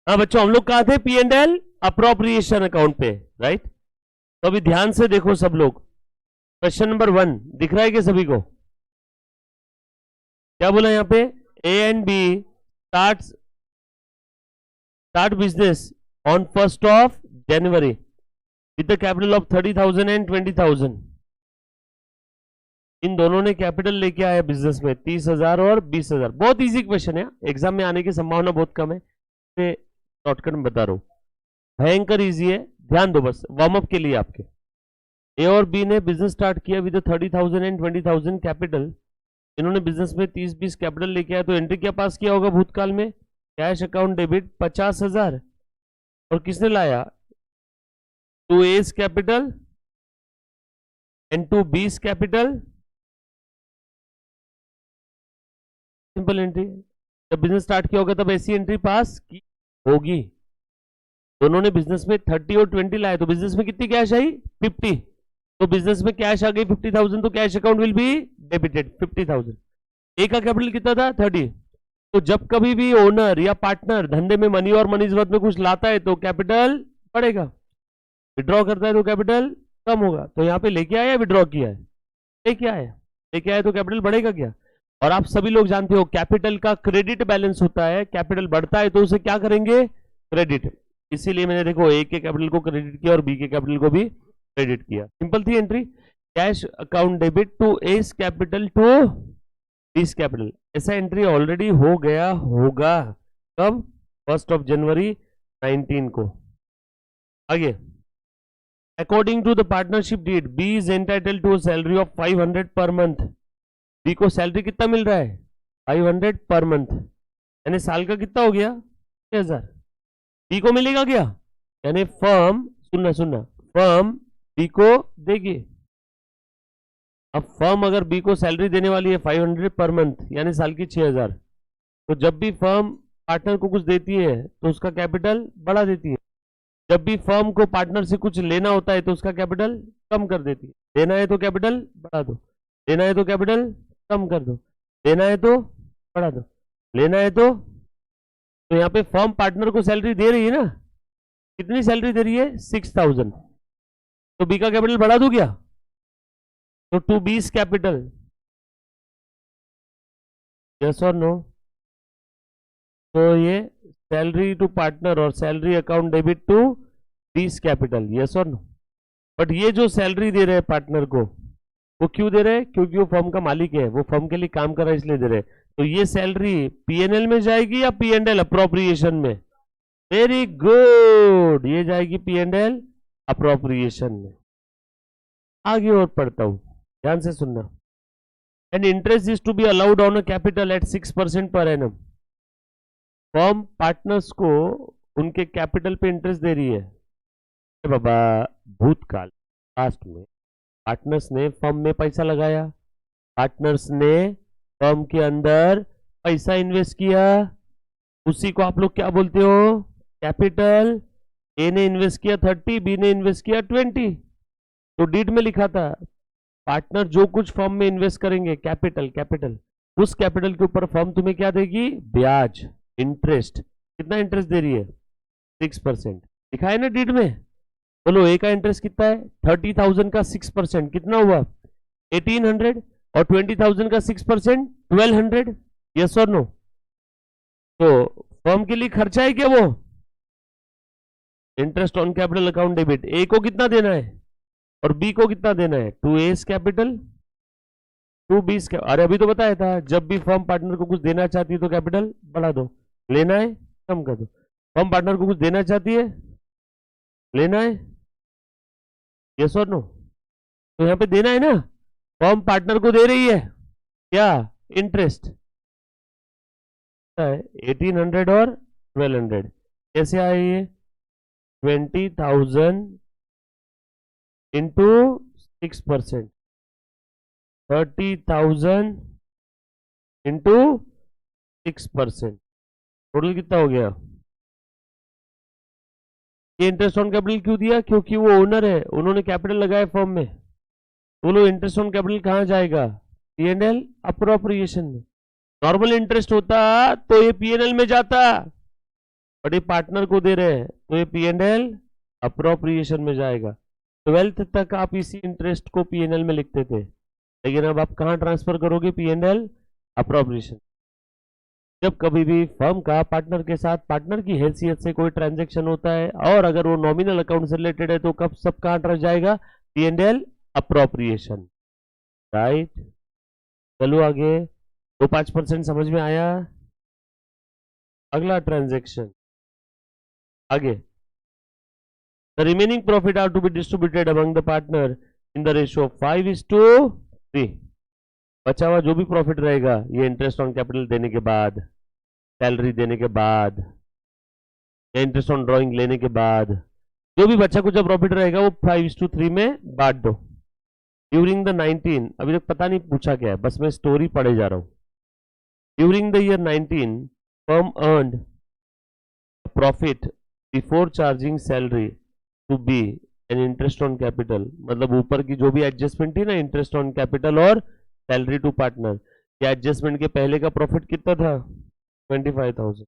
हाँ बच्चों, हम लोग कहा थे? P and L appropriation account पे, राइट? तो अभी ध्यान से देखो सब लोग। क्वेश्चन नंबर 1 दिख रहा है कि सभी को? क्या बोला यहाँ पे? A and B start business on 1st of January with the capital of 30,000 and 20,000। इन दोनों ने कैपिटल लेके आया बिजनेस में 30,000 और 20,000। बहुत इजी क्वेश्चन है, एग्जाम में आने की संभावना बहुत कम है, शॉर्टकट में बता रहा हूं, भयंकर इजी है। ध्यान दो बस, वार्म अप के लिए आपके। ए और बी ने बिजनेस स्टार्ट किया विद 30,000 एंड 20,000 कैपिटल इन्होंने बिजनेस में 30-20 कैपिटल लेके आया तो एंट्री क्या पास किया होगा भूतकाल में? Cash account debit 50,000। और किसने लाया? To A's capital and to B's capital. Simple entry. जब बिजनेस स्टार्ट किया होगा तब ऐसी एंट्री पास की होगी। दोनों ने बिजनेस में 30 और 20 लाए तो बिजनेस में कितनी कैश आई? 50। तो बिजनेस में कैश आ गई 50,000 तो cash account will be debited 50,000। ए का कैपिटल कितना था? 30। तो जब कभी भी ओनर या पार्टनर धंधे में मनी और मनी वर्थ में कुछ लाता है तो कैपिटल बढ़ेगा, विड्रॉ करता है तो कैपिटल कम होगा। तो यहाँ पे लेके आया विड्रॉ किया है? लेके आया। लेके आया तो कैपिटल बढ़ेगा क्या? और आप सभी लोग जानते हो कैपिटल का क्रेडिट बैलेंस होता है। कैपिटल बढ़ता है तो उसे क्या करेंगे? क्रेडिट। इसीलिए मैंने देखो ए के कैपिटल को क्रेडिट किया और बी के कैपिटल को भी क्रेडिट किया। सिंपल थी entry. Cash account debit to A's capital to B's capital. ऐसा एंट्री ऑलरेडी हो गया होगा। कब? 1 जनवरी 19 को। आगे, according to the partnership deed B is entitled to salary of 500 per month. B को सैलरी कितना मिल रहा है? 500 पर मंथ, यानी साल का कितना हो गया? 6,000। बी को मिलेगा क्या? यानी फर्म, सुनना, फर्म बी को देगी। अब फर्म अगर बी को सैलरी देने वाली है 500 पर मंथ यानी साल की 6,000, तो जब भी फर्म पार्टनर को कुछ देती है तो उसका कैपिटल बढ़ा देती है। जब भी फर्म को पार्टनर से कुछ लेना होता है तो उसका कैपिटल कम कर देती है। देना है तो कैपिटल बढ़ा दो, देना है तो कैपिटल कम कर दो, देना है तो बढ़ा दो, लेना है तो यहाँ पे फर्म पार्टनर को सैलरी दे रही है ना। कितनी सैलरी दे रही है? 6,000। तो बी का कैपिटल बढ़ा दो क्या? तो टू बीस कैपिटल, यस और नो? तो ये सैलरी टू पार्टनर और salary account debit to B's capital, yes और नो? बट ये जो सैलरी दे रहे हैं पार्टनर को, वो क्यों दे रहे हैं? क्योंकि वो फर्म का मालिक है, वो फर्म के लिए काम कर रहा है इसलिए दे रहे हैं। तो ये सैलरी पीएनएल में जाएगी या पी एंड एल अप्रोप्रिएशन में? वेरी गुड, ये जाएगी पी एंड एल अप्रोप्रिएशन में। आगे और पढ़ता हूं, ध्यान से सुनना। And interest is to be allowed on a capital at 6% per annum. Firm partners को उनके कैपिटल पे इंटरेस्ट दे रही है। बाबा, भूतकाल पास्ट में पार्टनर्स ने फर्म में पैसा लगाया, पार्टनर्स ने फर्म के अंदर पैसा इन्वेस्ट किया, उसी को आप लोग क्या बोलते हो? कैपिटल। ए ने इन्वेस्ट किया 30, बी ने इन्वेस्ट किया 20। तो डीड में लिखा था पार्टनर जो कुछ फर्म में इन्वेस्ट करेंगे कैपिटल, उस कैपिटल के ऊपर फर्म तुम्हें क्या देगी? ब्याज, इंटरेस्ट। कितना इंटरेस्ट दे रही है? 6%। लिखा है ना डीड में? बोलो ए का इंटरेस्ट कितना है? 30,000 का 6% कितना हुआ? 1800। और 20,000 का 6% 1200, यस और नो? तो फर्म के लिए खर्चा है क्या वो? Interest on capital account debit. A को कितना देना है और बी को कितना देना है? टू एस कैपिटल टू बीस। अरे अभी तो बताया था, जब भी फर्म पार्टनर को कुछ देना चाहती है तो कैपिटल बढ़ा दो, लेना है कम कर दो। फर्म पार्टनर को कुछ देना चाहती है, लेना है, यस और नो? तो यहाँ पे देना है ना, फर्म पार्टनर को दे रही है क्या? इंटरेस्ट 1800 और 1200। कैसे आए ये? 20,000 इंटू 6%, 30,000 इंटू 6%, टोटल कितना हो गया? ये इंटरेस्ट ऑन कैपिटल क्यों दिया? क्योंकि वो ओनर है, उन्होंने कैपिटल लगाया फर्म में। बोलो इंटरेस्ट ऑन कैपिटल कहां जाएगा? पीएनएल अप्रोप्रिएशन में। नॉर्मल इंटरेस्ट होता तो ये पीएनएल में जाता, बट ये पार्टनर को दे रहे हैं तो ये पीएनएल अप्रोप्रिएशन में जाएगा। 12th तक आप इसी इंटरेस्ट को पीएनएल में लिखते थे, लेकिन अब आप कहां ट्रांसफर करोगे? PNL appropriation. जब कभी भी फर्म का पार्टनर के साथ पार्टनर की हैसियत से कोई ट्रांजैक्शन होता है और अगर वो नॉमिनल अकाउंट से रिलेटेड है तो कब सब कहां ट्रांस जाएगा? PNL appropriation, right? चलो आगे। तो 5% समझ में आया? अगला ट्रांजैक्शन आगे। The remaining profit are to be distributed among the partner in the ratio of 5:3. बचा हुआ जो भी प्रॉफिट रहेगा ये इंटरेस्ट ऑन कैपिटल देने के बाद, सैलरी देने के बाद, या इंटरेस्ट ऑन ड्राइंग लेने के बाद जो भी बचा कुछ प्रॉफिट रहेगा वो 5:3 में बांट दो। ड्यूरिंग द 19, अभी तक पता नहीं पूछा क्या है, बस मैं स्टोरी पढ़े जा रहा हूँ। During the year 19 firm earned profit before charging salary to be an interest on capital, मतलब ऊपर की जो भी एडजस्टमेंट थी ना इंटरेस्ट ऑन कैपिटल और सैलरी टू पार्टनर, या एडजस्टमेंट के पहले का प्रॉफिट कितना था 25,000।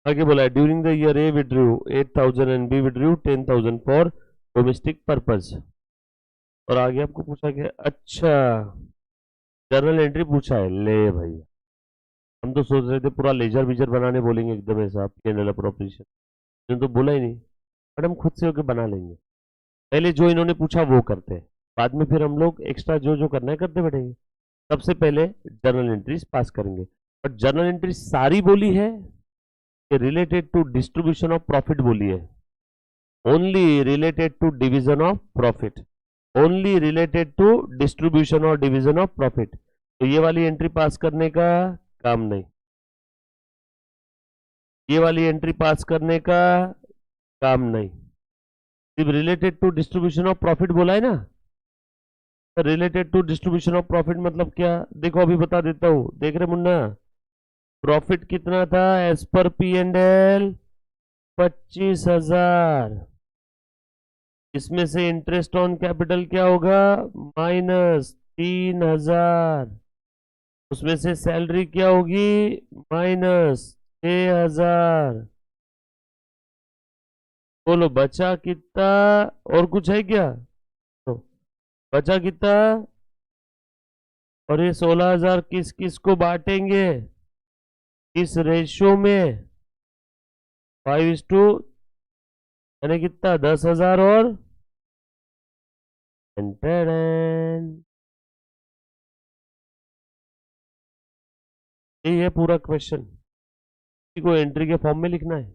आगे बोला है during the year A withdrew 8,000 and B withdrew 10,000 for domestic purpose. और आगे आपको पूछा गया, अच्छा जर्नल एंट्री पूछा है, ले भाई हम तो सोच रहे थे पूरा लेजर बीजर बनाने बोलेंगे एकदम ऐसा P&L अप्रोप्रिएशन, तो बोला ही नहीं, बट हम खुद से होकर बना लेंगे। पहले जो इन्होंने पूछा वो करते हैं, बाद में फिर हम लोग एक्स्ट्रा जो जो करना है करते बैठेंगे। सबसे पहले जर्नल एंट्रीज पास करेंगे, बट जर्नल एंट्री सारी बोली है कि related to distribution of profit बोली है, only related to division of profit, only related to distribution और डिवीजन ऑफ प्रॉफिट। तो ये वाली एंट्री पास करने का काम नहीं, ये वाली एंट्री पास करने का काम नहीं, सिर्फ related to distribution of profit बोला है ना। Related to distribution of profit मतलब क्या, देखो अभी बता देता हूं, देख रहे मुन्ना, प्रॉफिट कितना था एज पर P&L 25,000, इसमें से इंटरेस्ट ऑन कैपिटल क्या होगा -3,000, उसमें से सैलरी क्या होगी -6,000। बोलो बचा कितना, और कुछ है क्या, तो बचा कितना, और ये 16,000 किस किस को बांटेंगे, इस रेशियो में 5:, यानी कितना 10,000 और यही है पूरा क्वेश्चन, को एंट्री के फॉर्म में लिखना है।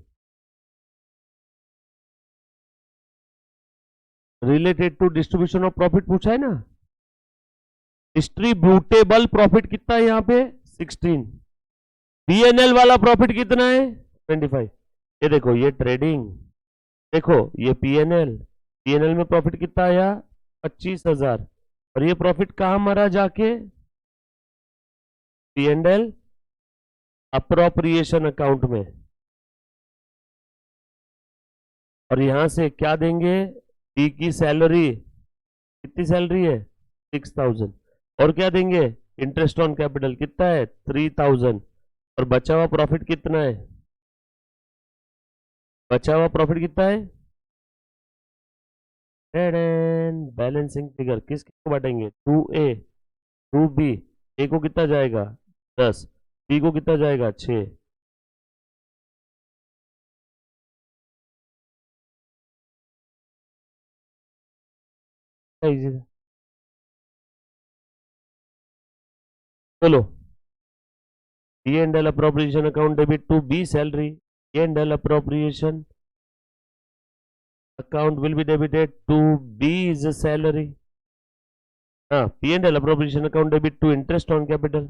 Related to distribution of profit पूछा है ना, डिस्ट्रीब्यूटेबल प्रॉफिट कितना है यहाँ पे 16, P&L वाला प्रॉफिट कितना है 25। ये देखो ये ट्रेडिंग, देखो ये P&L में प्रॉफिट कितना आया 25,000, और ये प्रॉफिट कहाँ मरा जाके P&L अप्रोप्रिएशन अकाउंट में, और यहां से क्या देंगे, डी की सैलरी, कितनी सैलरी है 6,000, और क्या देंगे इंटरेस्ट ऑन कैपिटल कितना है 3,000, और बचा हुआ प्रॉफिट कितना है, बचा हुआ प्रॉफिट कितना है, बैलेंसिंग फिगर किस को बांटेंगे 2A 2B, ए को कितना जाएगा 10, बी को कितना जाएगा 6। चलो P&L appropriation account debit to B salary, P&L appropriation account will be debited to B's salary. P&L appropriation account debit to interest on capital.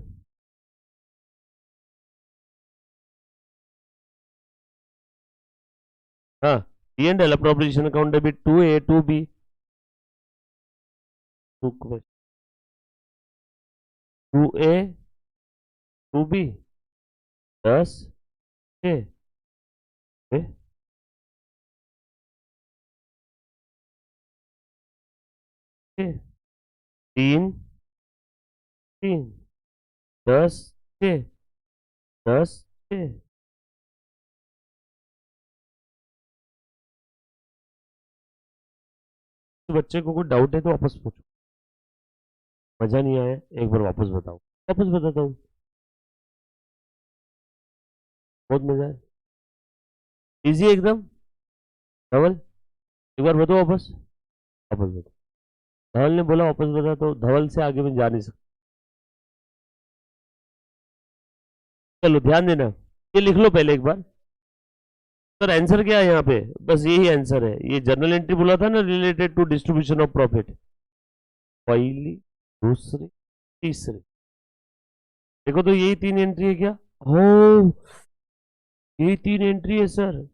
P&L appropriation account debit to A to B. To A to B 10 A 3 3 10 6 10 6। बच्चे को कोई doubt है तो वापस पूछो, मजा नहीं आया एक बार वापस बताओ, वापस बताता हूँ, बहुत मजा है, इजी एकदम। धवल एक बार बताओ वापस, वापस बताओ, धवल ने बोला वापस बता, तो धवल से आगे मैं जा नहीं सकता। चलो ध्यान देना, ये लिख लो पहले एक बार। सर आंसर क्या है यहाँ पे, बस यही आंसर है, ये जर्नल एंट्री बोला था ना related to distribution of profit, पहली दूसरी तीसरे। देखो तो यही 3 एंट्री है क्या? हो, यही 3 एंट्री है सर।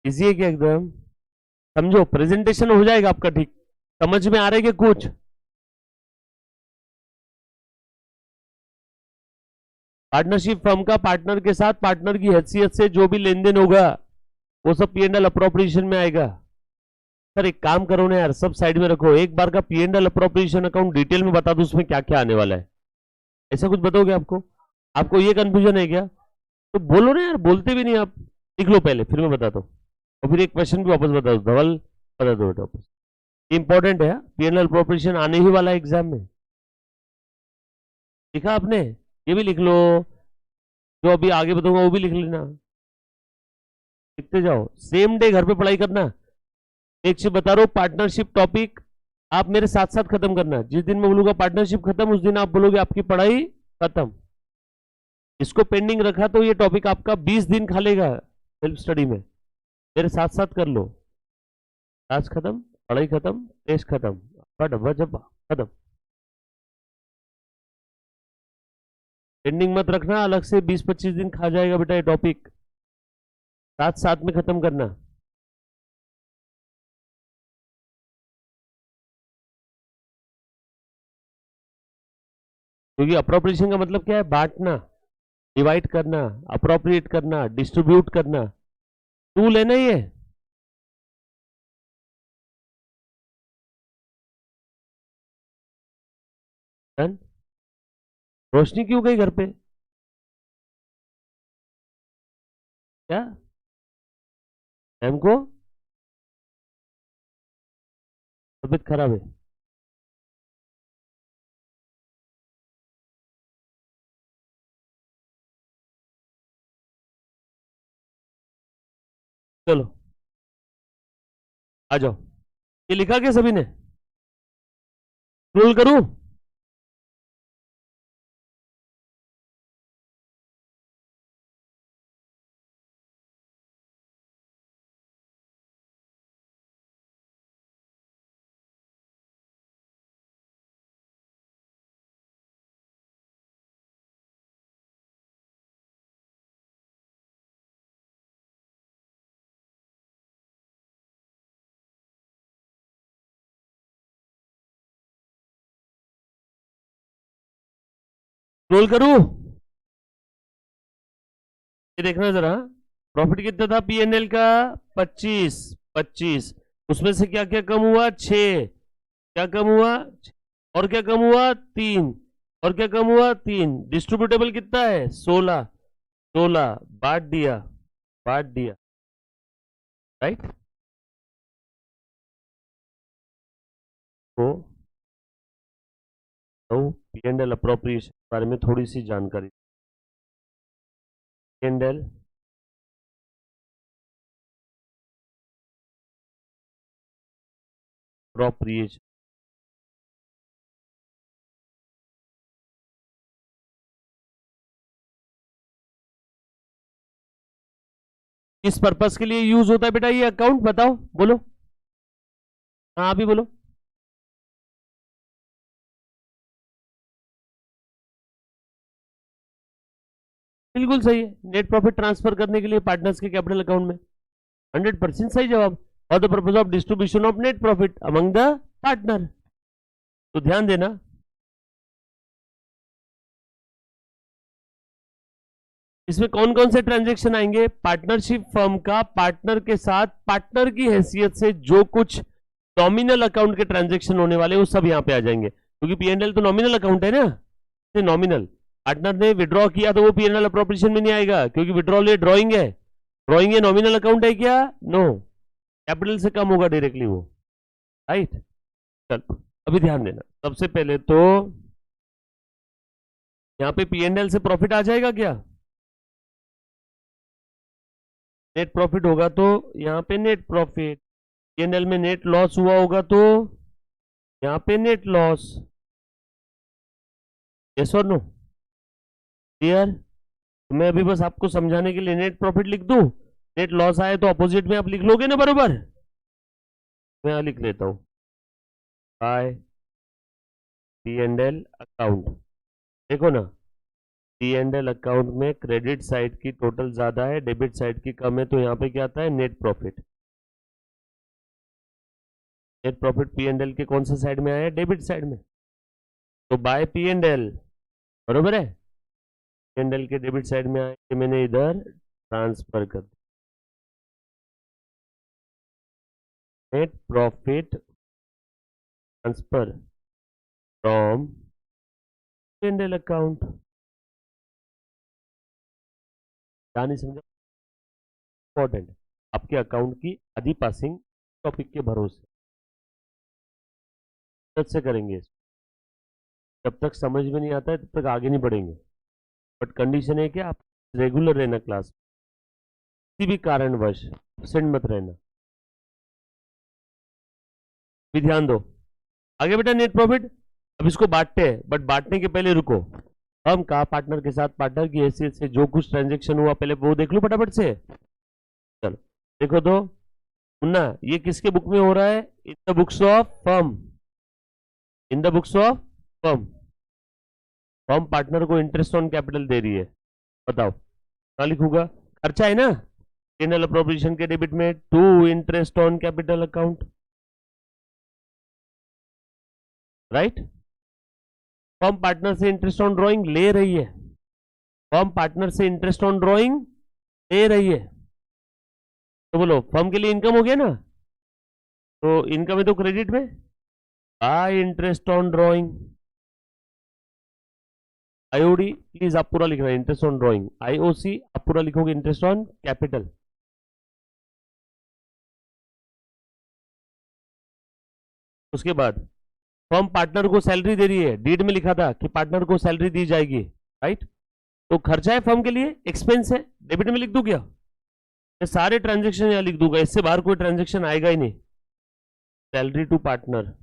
इजी है क्या एकदम? समझो, प्रेजेंटेशन हो जाएगा आपका ठीक। समझ में आ रहा है क्या कुछ? पार्टनरशिप फर्म का पार्टनर के साथ पार्टनर की हैसियत से जो भी लेन देन होगा वो सब पी एंड एल अप्रोप्रिएशन में आएगा। सर एक काम करो ना यार, सब साइड में रखो, एक बार का P and L appropriation account detail में बता दो उसमें क्या क्या आने वाला है। ऐसा कुछ बताओगे आपको? आपको ये कंफ्यूजन है क्या? तो बोलो ना यार, बोलते भी नहीं आप। लिख लो पहले, फिर मैं बताता हूँ। और फिर एक क्वेश्चन भी वापस बता दो, धवल बता दो बेटा वापस। इंपॉर्टेंट है, पी एंड एल अप्रोप्रिएशन आने ही वाला है एग्जाम में। लिखा आपने? ये भी लिख लो, जो अभी आगे बताऊंगा वो भी लिख लेना। लिखते जाओ, सेम डे घर पे पढ़ाई करना। एक चीज बता रहा हूँ, पार्टनरशिप टॉपिक आप मेरे साथ साथ खत्म करना। जिस दिन मैं बोलूंगा पार्टनरशिप खत्म, उस दिन आप बोलोगे आपकी पढ़ाई खत्म। इसको पेंडिंग रखा तो ये टॉपिक आपका 20 दिन खा लेगा सेल्फ स्टडी में। मेरे साथ साथ कर लो। क्लास खत्म, पढ़ाई खत्म, टेस्ट खत्म, आपका डब्बा जब्बा खत्म। पेंडिंग मत रखना, अलग से 20-25 दिन खा जाएगा बेटा ये टॉपिक। साथ साथ में खत्म करना। क्योंकि अप्रोप्रिएशन का मतलब क्या है? बांटना, डिवाइड करना, अप्रोप्रिएट करना, डिस्ट्रीब्यूट करना। टूल है ना ये। डन। रोशनी क्यों गई घर पे? क्या मैम को तबीयत खराब है? चलो आ जाओ। ये लिखा क्या सभी ने? रोल करूं? रोल करूं? ये देखना जरा, प्रॉफिट कितना था पीएनएल का? 25। 25, उसमें से क्या क्या कम हुआ? 6। क्या कम हुआ? और क्या कम हुआ? 3। और क्या कम हुआ? 3। डिस्ट्रीब्यूटेबल कितना है? 16। 16 बांट दिया, बांट दिया। राइट। तो पी एंड एल अप्रोप्रिएशन के बारे में थोड़ी सी जानकारी। पी एंड एल अप्रोप्रिएशन किस पर्पस के लिए यूज होता है बेटा ये अकाउंट? बताओ, बोलो। हाँ अभी बोलो। बिल्कुल सही है, नेट प्रॉफिट ट्रांसफर करने के लिए पार्टनर्स के कैपिटल अकाउंट में। 100% सही जवाब। और the purpose of distribution of net profit among the partner. तो ध्यान देना, इसमें कौन कौन से ट्रांजेक्शन आएंगे? पार्टनरशिप फर्म का पार्टनर के साथ पार्टनर की हैसियत से जो कुछ नॉमिनल अकाउंट के ट्रांजेक्शन होने वाले वो सब यहां पे आ जाएंगे, क्योंकि पीएनएल तो नॉमिनल अकाउंट है ना। नॉमिनल, पार्टनर ने विड्रॉ किया तो वो पीएनएल अप्रोप्रिएशन में नहीं आएगा, क्योंकि विड्रॉल ये ड्रॉइंग है। ड्रॉइंग ये नॉमिनल अकाउंट है क्या? नो। कैपिटल से कम होगा डायरेक्टली वो। राइट। चल, अभी ध्यान देना, सबसे पहले तो यहाँ पे पीएनएल से प्रॉफिट आ जाएगा क्या? नेट प्रॉफिट होगा तो यहाँ पे नेट प्रॉफिट। पीएनएल में नेट लॉस हुआ होगा तो यहाँ पे नेट लॉस। यस और नो? क्लियर? मैं अभी बस आपको समझाने के लिए नेट प्रॉफिट लिख दूं, नेट लॉस आए तो अपोजिट में आप लिख लोगे ना बरोबर? मैं यहाँ लिख लेता हूं, bye P and L account. देखो ना, पी एंड एल अकाउंट में क्रेडिट साइड की टोटल ज्यादा है, डेबिट साइड की कम है, तो यहाँ पे क्या आता है? Net profit. Net profit P and L के कौन सा साइड में आया है? डेबिट साइड में। तो बाय पी एंड एल, बरोबर है, पी एंड एल के डेबिट साइड में आया कि मैंने इधर ट्रांसफर कर दिया। Net profit transfer from P and L account. क्या नहीं समझा? इंपॉर्टेंट, आपके अकाउंट की आधी पासिंग टॉपिक के भरोसे मदद से करेंगे। जब तक समझ में नहीं आता है तब तक आगे नहीं बढ़ेंगे। बट कंडीशन है कि आप रेगुलर रहना, क्लास किसी भी कारणवश एब्सेंट मत रहना। भी ध्यान दो आगे बेटा। नेट प्रॉफिट, अब इसको बांटते हैं, बट बांटने के पहले रुको। हम का पार्टनर के साथ पार्टनर की हैसियत से जो कुछ ट्रांजेक्शन हुआ पहले वो देख लो फटाफट से। चलो देखो तो मुन्ना, ये किसके बुक में हो रहा है? In the books of firm. In the books of firm. Firm partner को इंटरेस्ट ऑन कैपिटल दे रही है, बताओ कहाँ लिखूंगा? खर्चा है ना, जनरल अप्रोप्रिएशन के डेबिट में to interest on capital account, right? Firm partner से इंटरेस्ट ऑन ड्रॉइंग ले रही है, फर्म पार्टनर से इंटरेस्ट ऑन ड्रॉइंग ले रही है, तो बोलो फर्म के लिए इनकम हो गया ना? तो इनकम है तो क्रेडिट में bye interest on drawing. IOD please आप पूरा लिखना है, इंटरेस्ट ऑन ड्रॉइंग। आईओसी आप पूरा लिखोगे, इंटरेस्ट ऑन कैपिटल। उसके बाद फर्म पार्टनर को सैलरी दे रही है, डीड में लिखा था कि पार्टनर को सैलरी दी जाएगी, राइट? तो खर्चा है फर्म के लिए, एक्सपेंस है, डेबिट में लिख दूं क्या? ये सारे ट्रांजेक्शन यहां लिख दूंगा, इससे बाहर कोई ट्रांजेक्शन आएगा ही नहीं। सैलरी टू पार्टनर,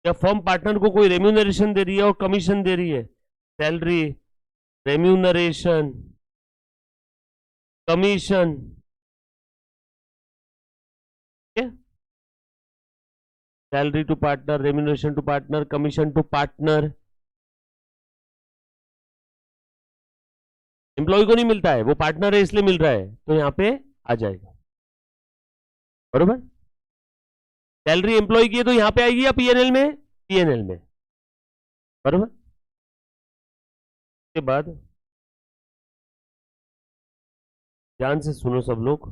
या फर्म पार्टनर को कोई रेम्यूनरेशन दे रही है और कमीशन दे रही है, salary, remuneration, commission, salary to partner, remuneration to partner, commission to partner. Employee को नहीं मिलता है, वो पार्टनर है इसलिए मिल रहा है, तो यहां पे आ जाएगा, बरोबर? सैलरी एम्प्लॉय की है तो यहां पे आएगी या पीएनएल में? पीएनएल में, बरोबर? के बाद ध्यान से सुनो सब लोग,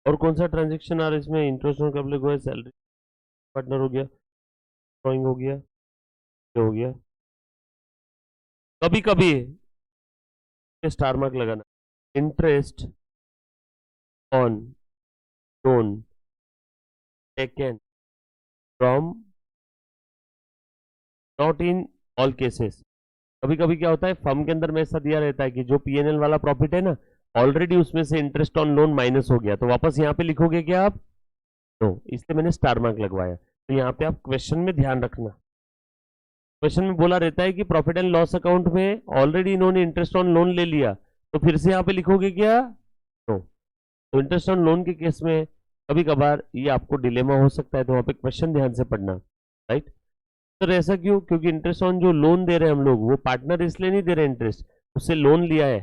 और कौन सा ट्रांजेक्शन आ रहा है इसमें? इंटरेस्ट ऑन कैपिटल को है, सैलरी पार्टनर हो गया, ड्रॉइंग हो गया, ये हो गया। कभी कभी स्टार मार्क लगाना, interest on loan taken from, not in all cases. कभी कभी क्या होता है फर्म के अंदर में ऐसा दिया रहता है कि जो पीएनएल वाला प्रॉफिट है ना, ऑलरेडी उसमें से इंटरेस्ट ऑन लोन माइनस हो गया, तो वापस यहाँ पे लिखोगे क्या आप? नो, इसलिए मैंने स्टार मार्क लगवाया। तो यहाँ पे आप क्वेश्चन में ध्यान रखना, क्वेश्चन में बोला रहता है कि प्रॉफिट एंड लॉस अकाउंट में ऑलरेडी इन्होंने इंटरेस्ट ऑन लोन ले लिया, तो फिर से यहाँ पे लिखोगे क्या? नो। तो इंटरेस्ट ऑन लोन के केस में कभी कभार ये आपको डिलेमा हो सकता है, तो वहाँ पे क्वेश्चन ध्यान से पढ़ना, राइट? सर ऐसा क्यों? क्योंकि इंटरेस्ट ऑन जो लोन दे रहे हैं हम लोग, वो पार्टनर इसलिए नहीं दे रहे इंटरेस्ट, उससे लोन लिया है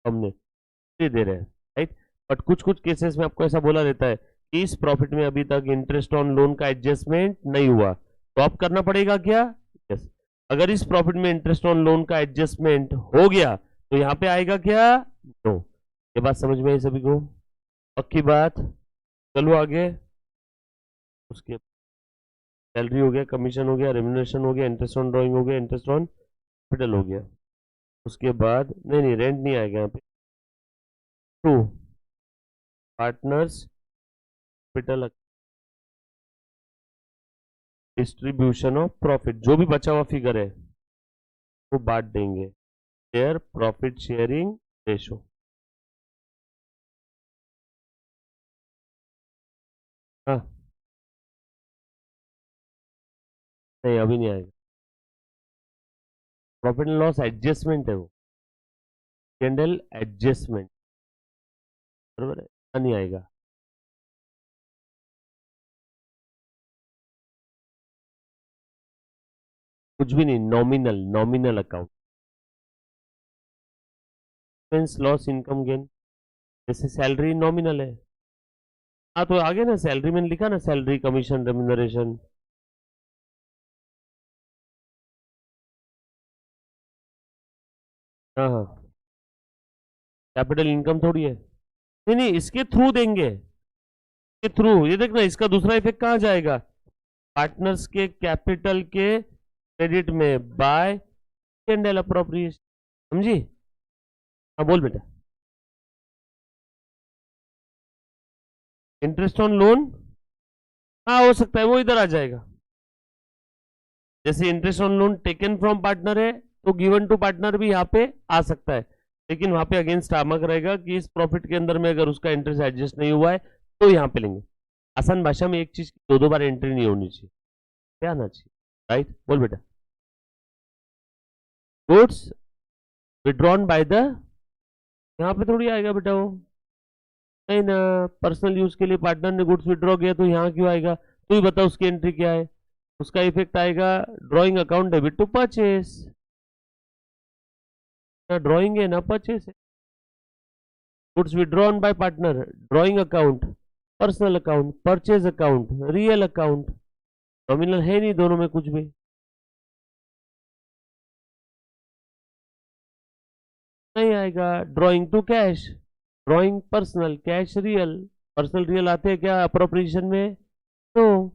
हमने, इसलिए दे रहे हैं, राइट? बट कुछ कुछ केसेस में आपको ऐसा बोला रहता है कि इस प्रॉफिट में अभी तक इंटरेस्ट ऑन लोन का एडजस्टमेंट नहीं हुआ, तो आप करना पड़ेगा क्या? यस। अगर इस प्रॉफिट में इंटरेस्ट ऑन लोन का एडजस्टमेंट हो गया तो यहाँ पे आएगा क्या? नो। ये बात समझ में आई सभी को? पक्की बात? चलो आगे। उसके सैलरी हो गया, कमीशन हो गया, रेम्यूनरेशन हो गया, इंटरेस्ट ऑन ड्रॉइंग हो गया, इंटरेस्ट ऑन कैपिटल हो गया। उसके बाद नहीं नहीं, रेंट नहीं आएगा यहाँ पे। To partners capital distribution of profit, जो भी बचा हुआ फिगर है वो बांट देंगे, शेयर प्रॉफिट शेयरिंग रेशो। हाँ, नहीं अभी नहीं आएगा, प्रॉफिट एंड लॉस एडजस्टमेंट है वो, कैंडल एडजस्टमेंट, बरोबर है, नहीं आएगा। कुछ भी नहीं, nominal, nominal account, expense loss income gain, जैसे सैलरी नॉमिनल है। हाँ तो आगे ना सैलरी में लिखा ना, सैलरी कमीशन रेम्यूनरेशन। हाँ हाँ, कैपिटल इनकम थोड़ी है, नहीं नहीं इसके थ्रू देंगे, के थ्रू, ये देखना इसका दूसरा इफेक्ट कहाँ जाएगा, पार्टनर्स के कैपिटल के क्रेडिट में बाय एंड अप्रोप्रिएशन, समझी। हाँ बोल बेटा। इंटरेस्ट ऑन लोन, हाँ हो सकता है वो इधर आ जाएगा, जैसे interest on loan taken from partner है तो गिवन टू पार्टनर भी यहाँ पे आ सकता है, लेकिन वहां पे अगेंस्ट आमक रहेगा कि इस प्रॉफिट के अंदर में अगर उसका इंटरेस्ट एडजस्ट नहीं हुआ है तो यहाँ पे लेंगे। आसान भाषा में एक चीज की दो दो बार एंट्री नहीं होनी चाहिए, क्या आना चाहिए, राइट, बोल बेटा। गुड्स विड्रॉन बाय द, यहाँ पे थोड़ी आएगा बेटा वो, नहीं ना, पर्सनल यूज के लिए पार्टनर ने गुड्स विड्रॉ किया तो यहाँ क्यों आएगा, तू ही बता उसकी एंट्री क्या है, उसका इफेक्ट आएगा drawing account debit to purchase, ना ड्रॉइंग है ना परचेस है। Goods withdrawn by partner, drawing account, personal account, purchase account, real account, nominal है नहीं दोनों में कुछ भी, नहीं आएगा। Drawing to cash, drawing personal, cash real, personal real आते हैं क्या अप्रोप्रिएशन में, तो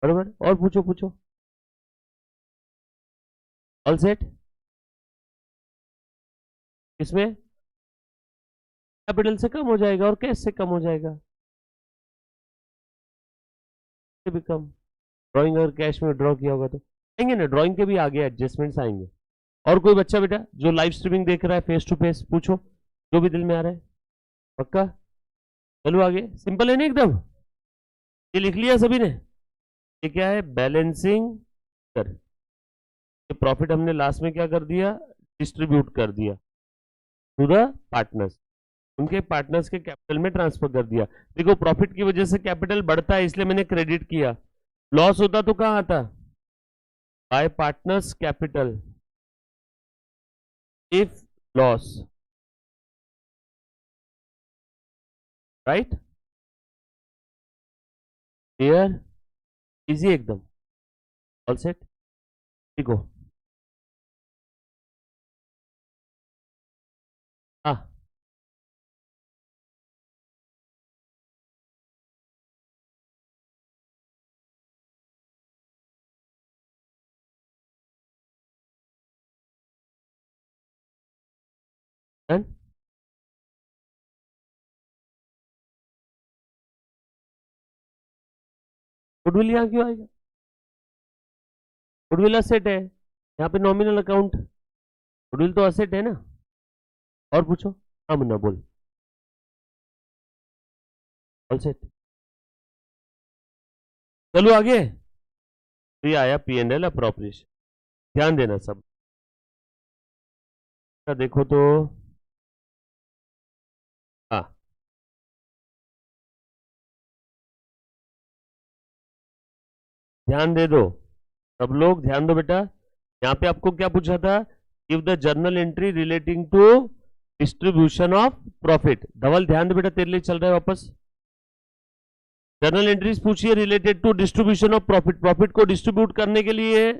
बराबर। और पूछो पूछो, ऑल सेट, इसमें कैपिटल से कम हो जाएगा और कैश से कम हो जाएगा, भी कम, ड्रॉइंग अगर कैश में ड्रॉ किया होगा तो आएंगे ना, ड्रॉइंग के भी आगे एडजस्टमेंट्स आएंगे। और कोई बच्चा बेटा जो लाइव स्ट्रीमिंग देख रहा है फेस टू फेस, पूछो जो भी दिल में आ रहा है, पक्का। चलो आगे, सिंपल है ना एकदम, ये लिख लिया सभी ने, ये क्या है, बैलेंसिंग कर, ये प्रॉफिट हमने लास्ट में क्या कर दिया, डिस्ट्रीब्यूट कर दिया टू द पार्टनर्स, उनके पार्टनर्स के कैपिटल में ट्रांसफर कर दिया। देखो प्रॉफिट की वजह से कैपिटल बढ़ता है इसलिए मैंने क्रेडिट किया, लॉस होता तो कहां आता, bye partners capital, if loss, right, clear, easy एकदम, ऑल सेट, ठीक हो। हाँ डन, गुडविल यहाँ क्यों आएगा, गुडविल असेट है, यहाँ पे नॉमिनल अकाउंट, गुडविल तो असेट है ना। और पूछो, हाँ मुन्ना बोल, ऑल सेट, चलो आगे। तो ये आया पी एंड एल अप्रोप्रिएशन, ध्यान देना सब, देखो तो, हाँ ध्यान दे दो, सब लोग ध्यान दो बेटा। यहाँ पे आपको क्या पूछा था, give the journal entry relating to distribution of profit, Dhaval ध्यान दो बेटा, तेरे लिए चल रहा है वापस, जर्नल एंट्रीज पूछिए related to distribution of profit, profit को डिस्ट्रीब्यूट करने के लिए,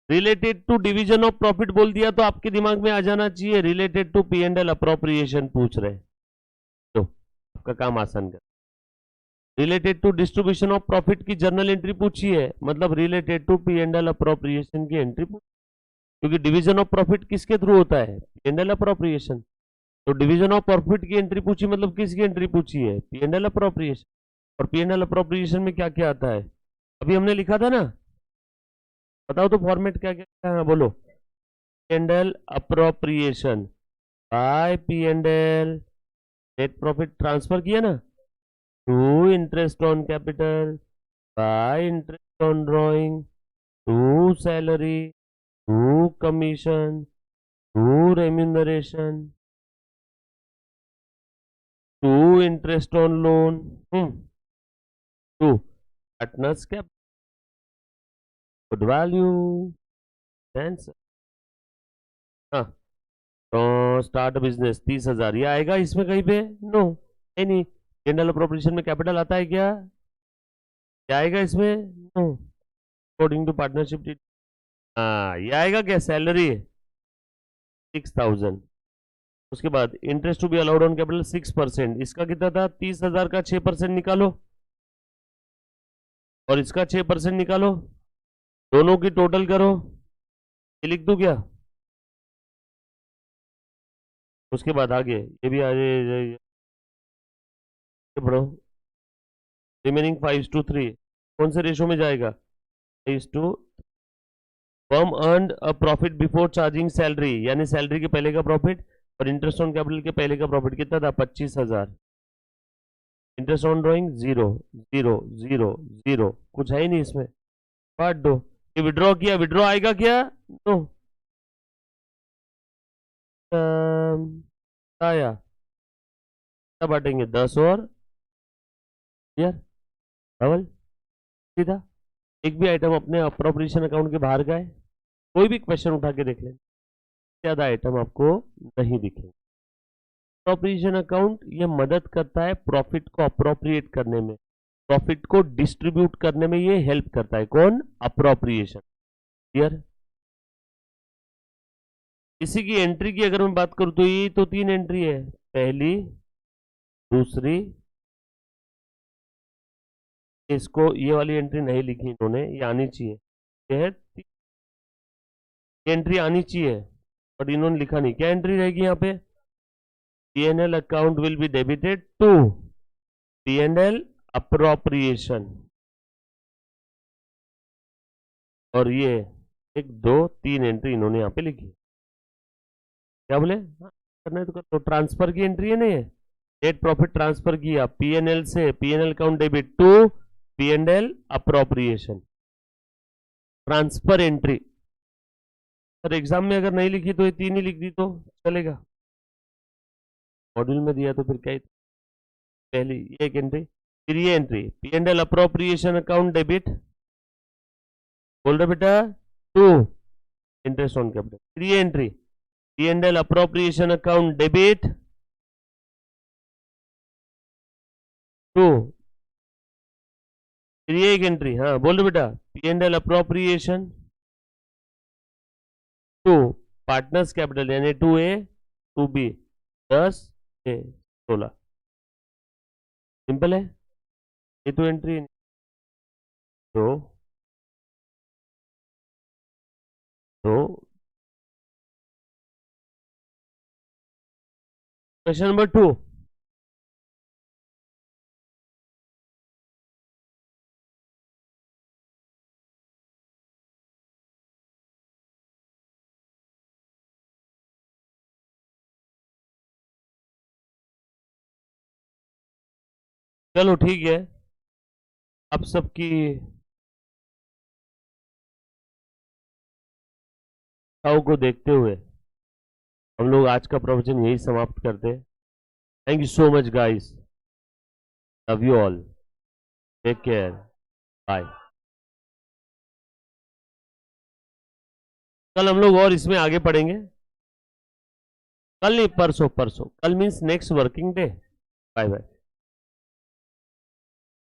related to division of profit बोल दिया तो आपके दिमाग में आ जाना चाहिए related to P and L appropriation पूछ रहे, तो आपका काम आसान कर, related to distribution of profit की जर्नल एंट्री पूछी है, मतलब related to P and L appropriation की एंट्री, क्योंकि डिवीजन ऑफ प्रॉफिट किसके थ्रू होता है, पी एंड एल अप्रोप्रिएशन, तो डिवीजन ऑफ प्रॉफिट की एंट्री पूछी मतलब किसकी एंट्री पूछी है, पी एंड एल अप्रोप्रिएशन, और पी एंड एल अप्रोप्रिएशन में क्या क्या आता है, अभी हमने लिखा था ना, बताओ तो फॉर्मेट क्या क्या है, बोलो। P and L appropriation by P and L, net profit transfer किया ना to interest on capital by interest on drawing to salary to commission to remuneration to interest on loan to partners cap good value answer. हाँ, तो start business 30,000 ये आएगा इसमें कहीं पे? No, नहीं। जनरल अप्रोप्रिएशन में कैपिटल आता है क्या? क्या आएगा इसमें? No, according to partnership. हाँ, ये आएगा क्या? सैलरी 6,000। उसके बाद interest to be allowed on capital 6%। इसका कितना था? 30,000 का 6% निकालो और इसका 6% निकालो, दोनों की टोटल करो। ये लिख दूं क्या? उसके बाद आगे ये भी आ जाए, बढ़ो। रिमेनिंग 5:3 कौन से रेशो में जाएगा? 5:, firm earn a profit before charging salary, यानी सैलरी के पहले का प्रॉफिट और इंटरेस्ट ऑन कैपिटल के पहले का प्रॉफिट कितना था? 25,000। इंटरेस्ट ऑन ड्रॉइंग 0 0 0 0, कुछ है ही नहीं इसमें, काट दो। ये विड्रॉ किया, विड्रॉ आएगा क्या? नो, आया। तब बांटेंगे 10 और यार डबल, सीधा। एक भी आइटम अपने अप्रोप्रिएशन अकाउंट के बाहर गए? कोई भी क्वेश्चन उठा के देख लें, ज्यादा आइटम आपको नहीं दिखेंगे। अप्रोप्रिएशन अकाउंट ये मदद करता है प्रॉफिट को अप्रोप्रिएट करने में, प्रॉफिट को डिस्ट्रीब्यूट करने में ये हेल्प करता है। कौन? अप्रोप्रिएशन। क्लियर? इसी की एंट्री की अगर मैं बात करूं तो ये तो 3 एंट्री है, पहली, दूसरी, इसको ये वाली एंट्री नहीं लिखी इन्होंने, ये आनी चाहिए। ये है एंट्री आनी चाहिए, बट इन्होंने लिखा नहीं। क्या एंट्री रहेगी यहाँ पे? P&L account will be debited to P&L appropriation. और ये 1 2 3 एंट्री इन्होंने यहाँ पे लिखी। क्या बोले? करना है तो कर। तो ट्रांसफर की एंट्री है ना ये, नेट प्रॉफिट ट्रांसफर किया P&L से, P&L account debit to P&L appropriation, transfer entry. Sir exam में अगर नहीं लिखी तो ये 3 ही लिख दी तो चलेगा, मॉड्यूल में दिया तो फिर क्या ही। पहली ये एक एंट्री, फिर ये entry P&L appropriation account debit, बोल रहे बेटा, टू इंटरेस्ट ऑन कैपिटल। फिर ये entry P&L appropriation account debit to, फिर ये एक एंट्री, हाँ बोल रहे बेटा, P&L appropriation to partners capital, यानी 2A 2B 10 A 16। सिंपल है, ये तो एंट्री। तो क्वेश्चन नंबर 2, चलो ठीक है। अब सबकी को देखते हुए हम लोग आज का प्रवचन यही समाप्त करते हैं। Thank you so much guys, love you all, take care, bye. कल हम लोग और इसमें आगे पढ़ेंगे। कल नहीं, परसों, परसों, कल means next working day. Bye bye.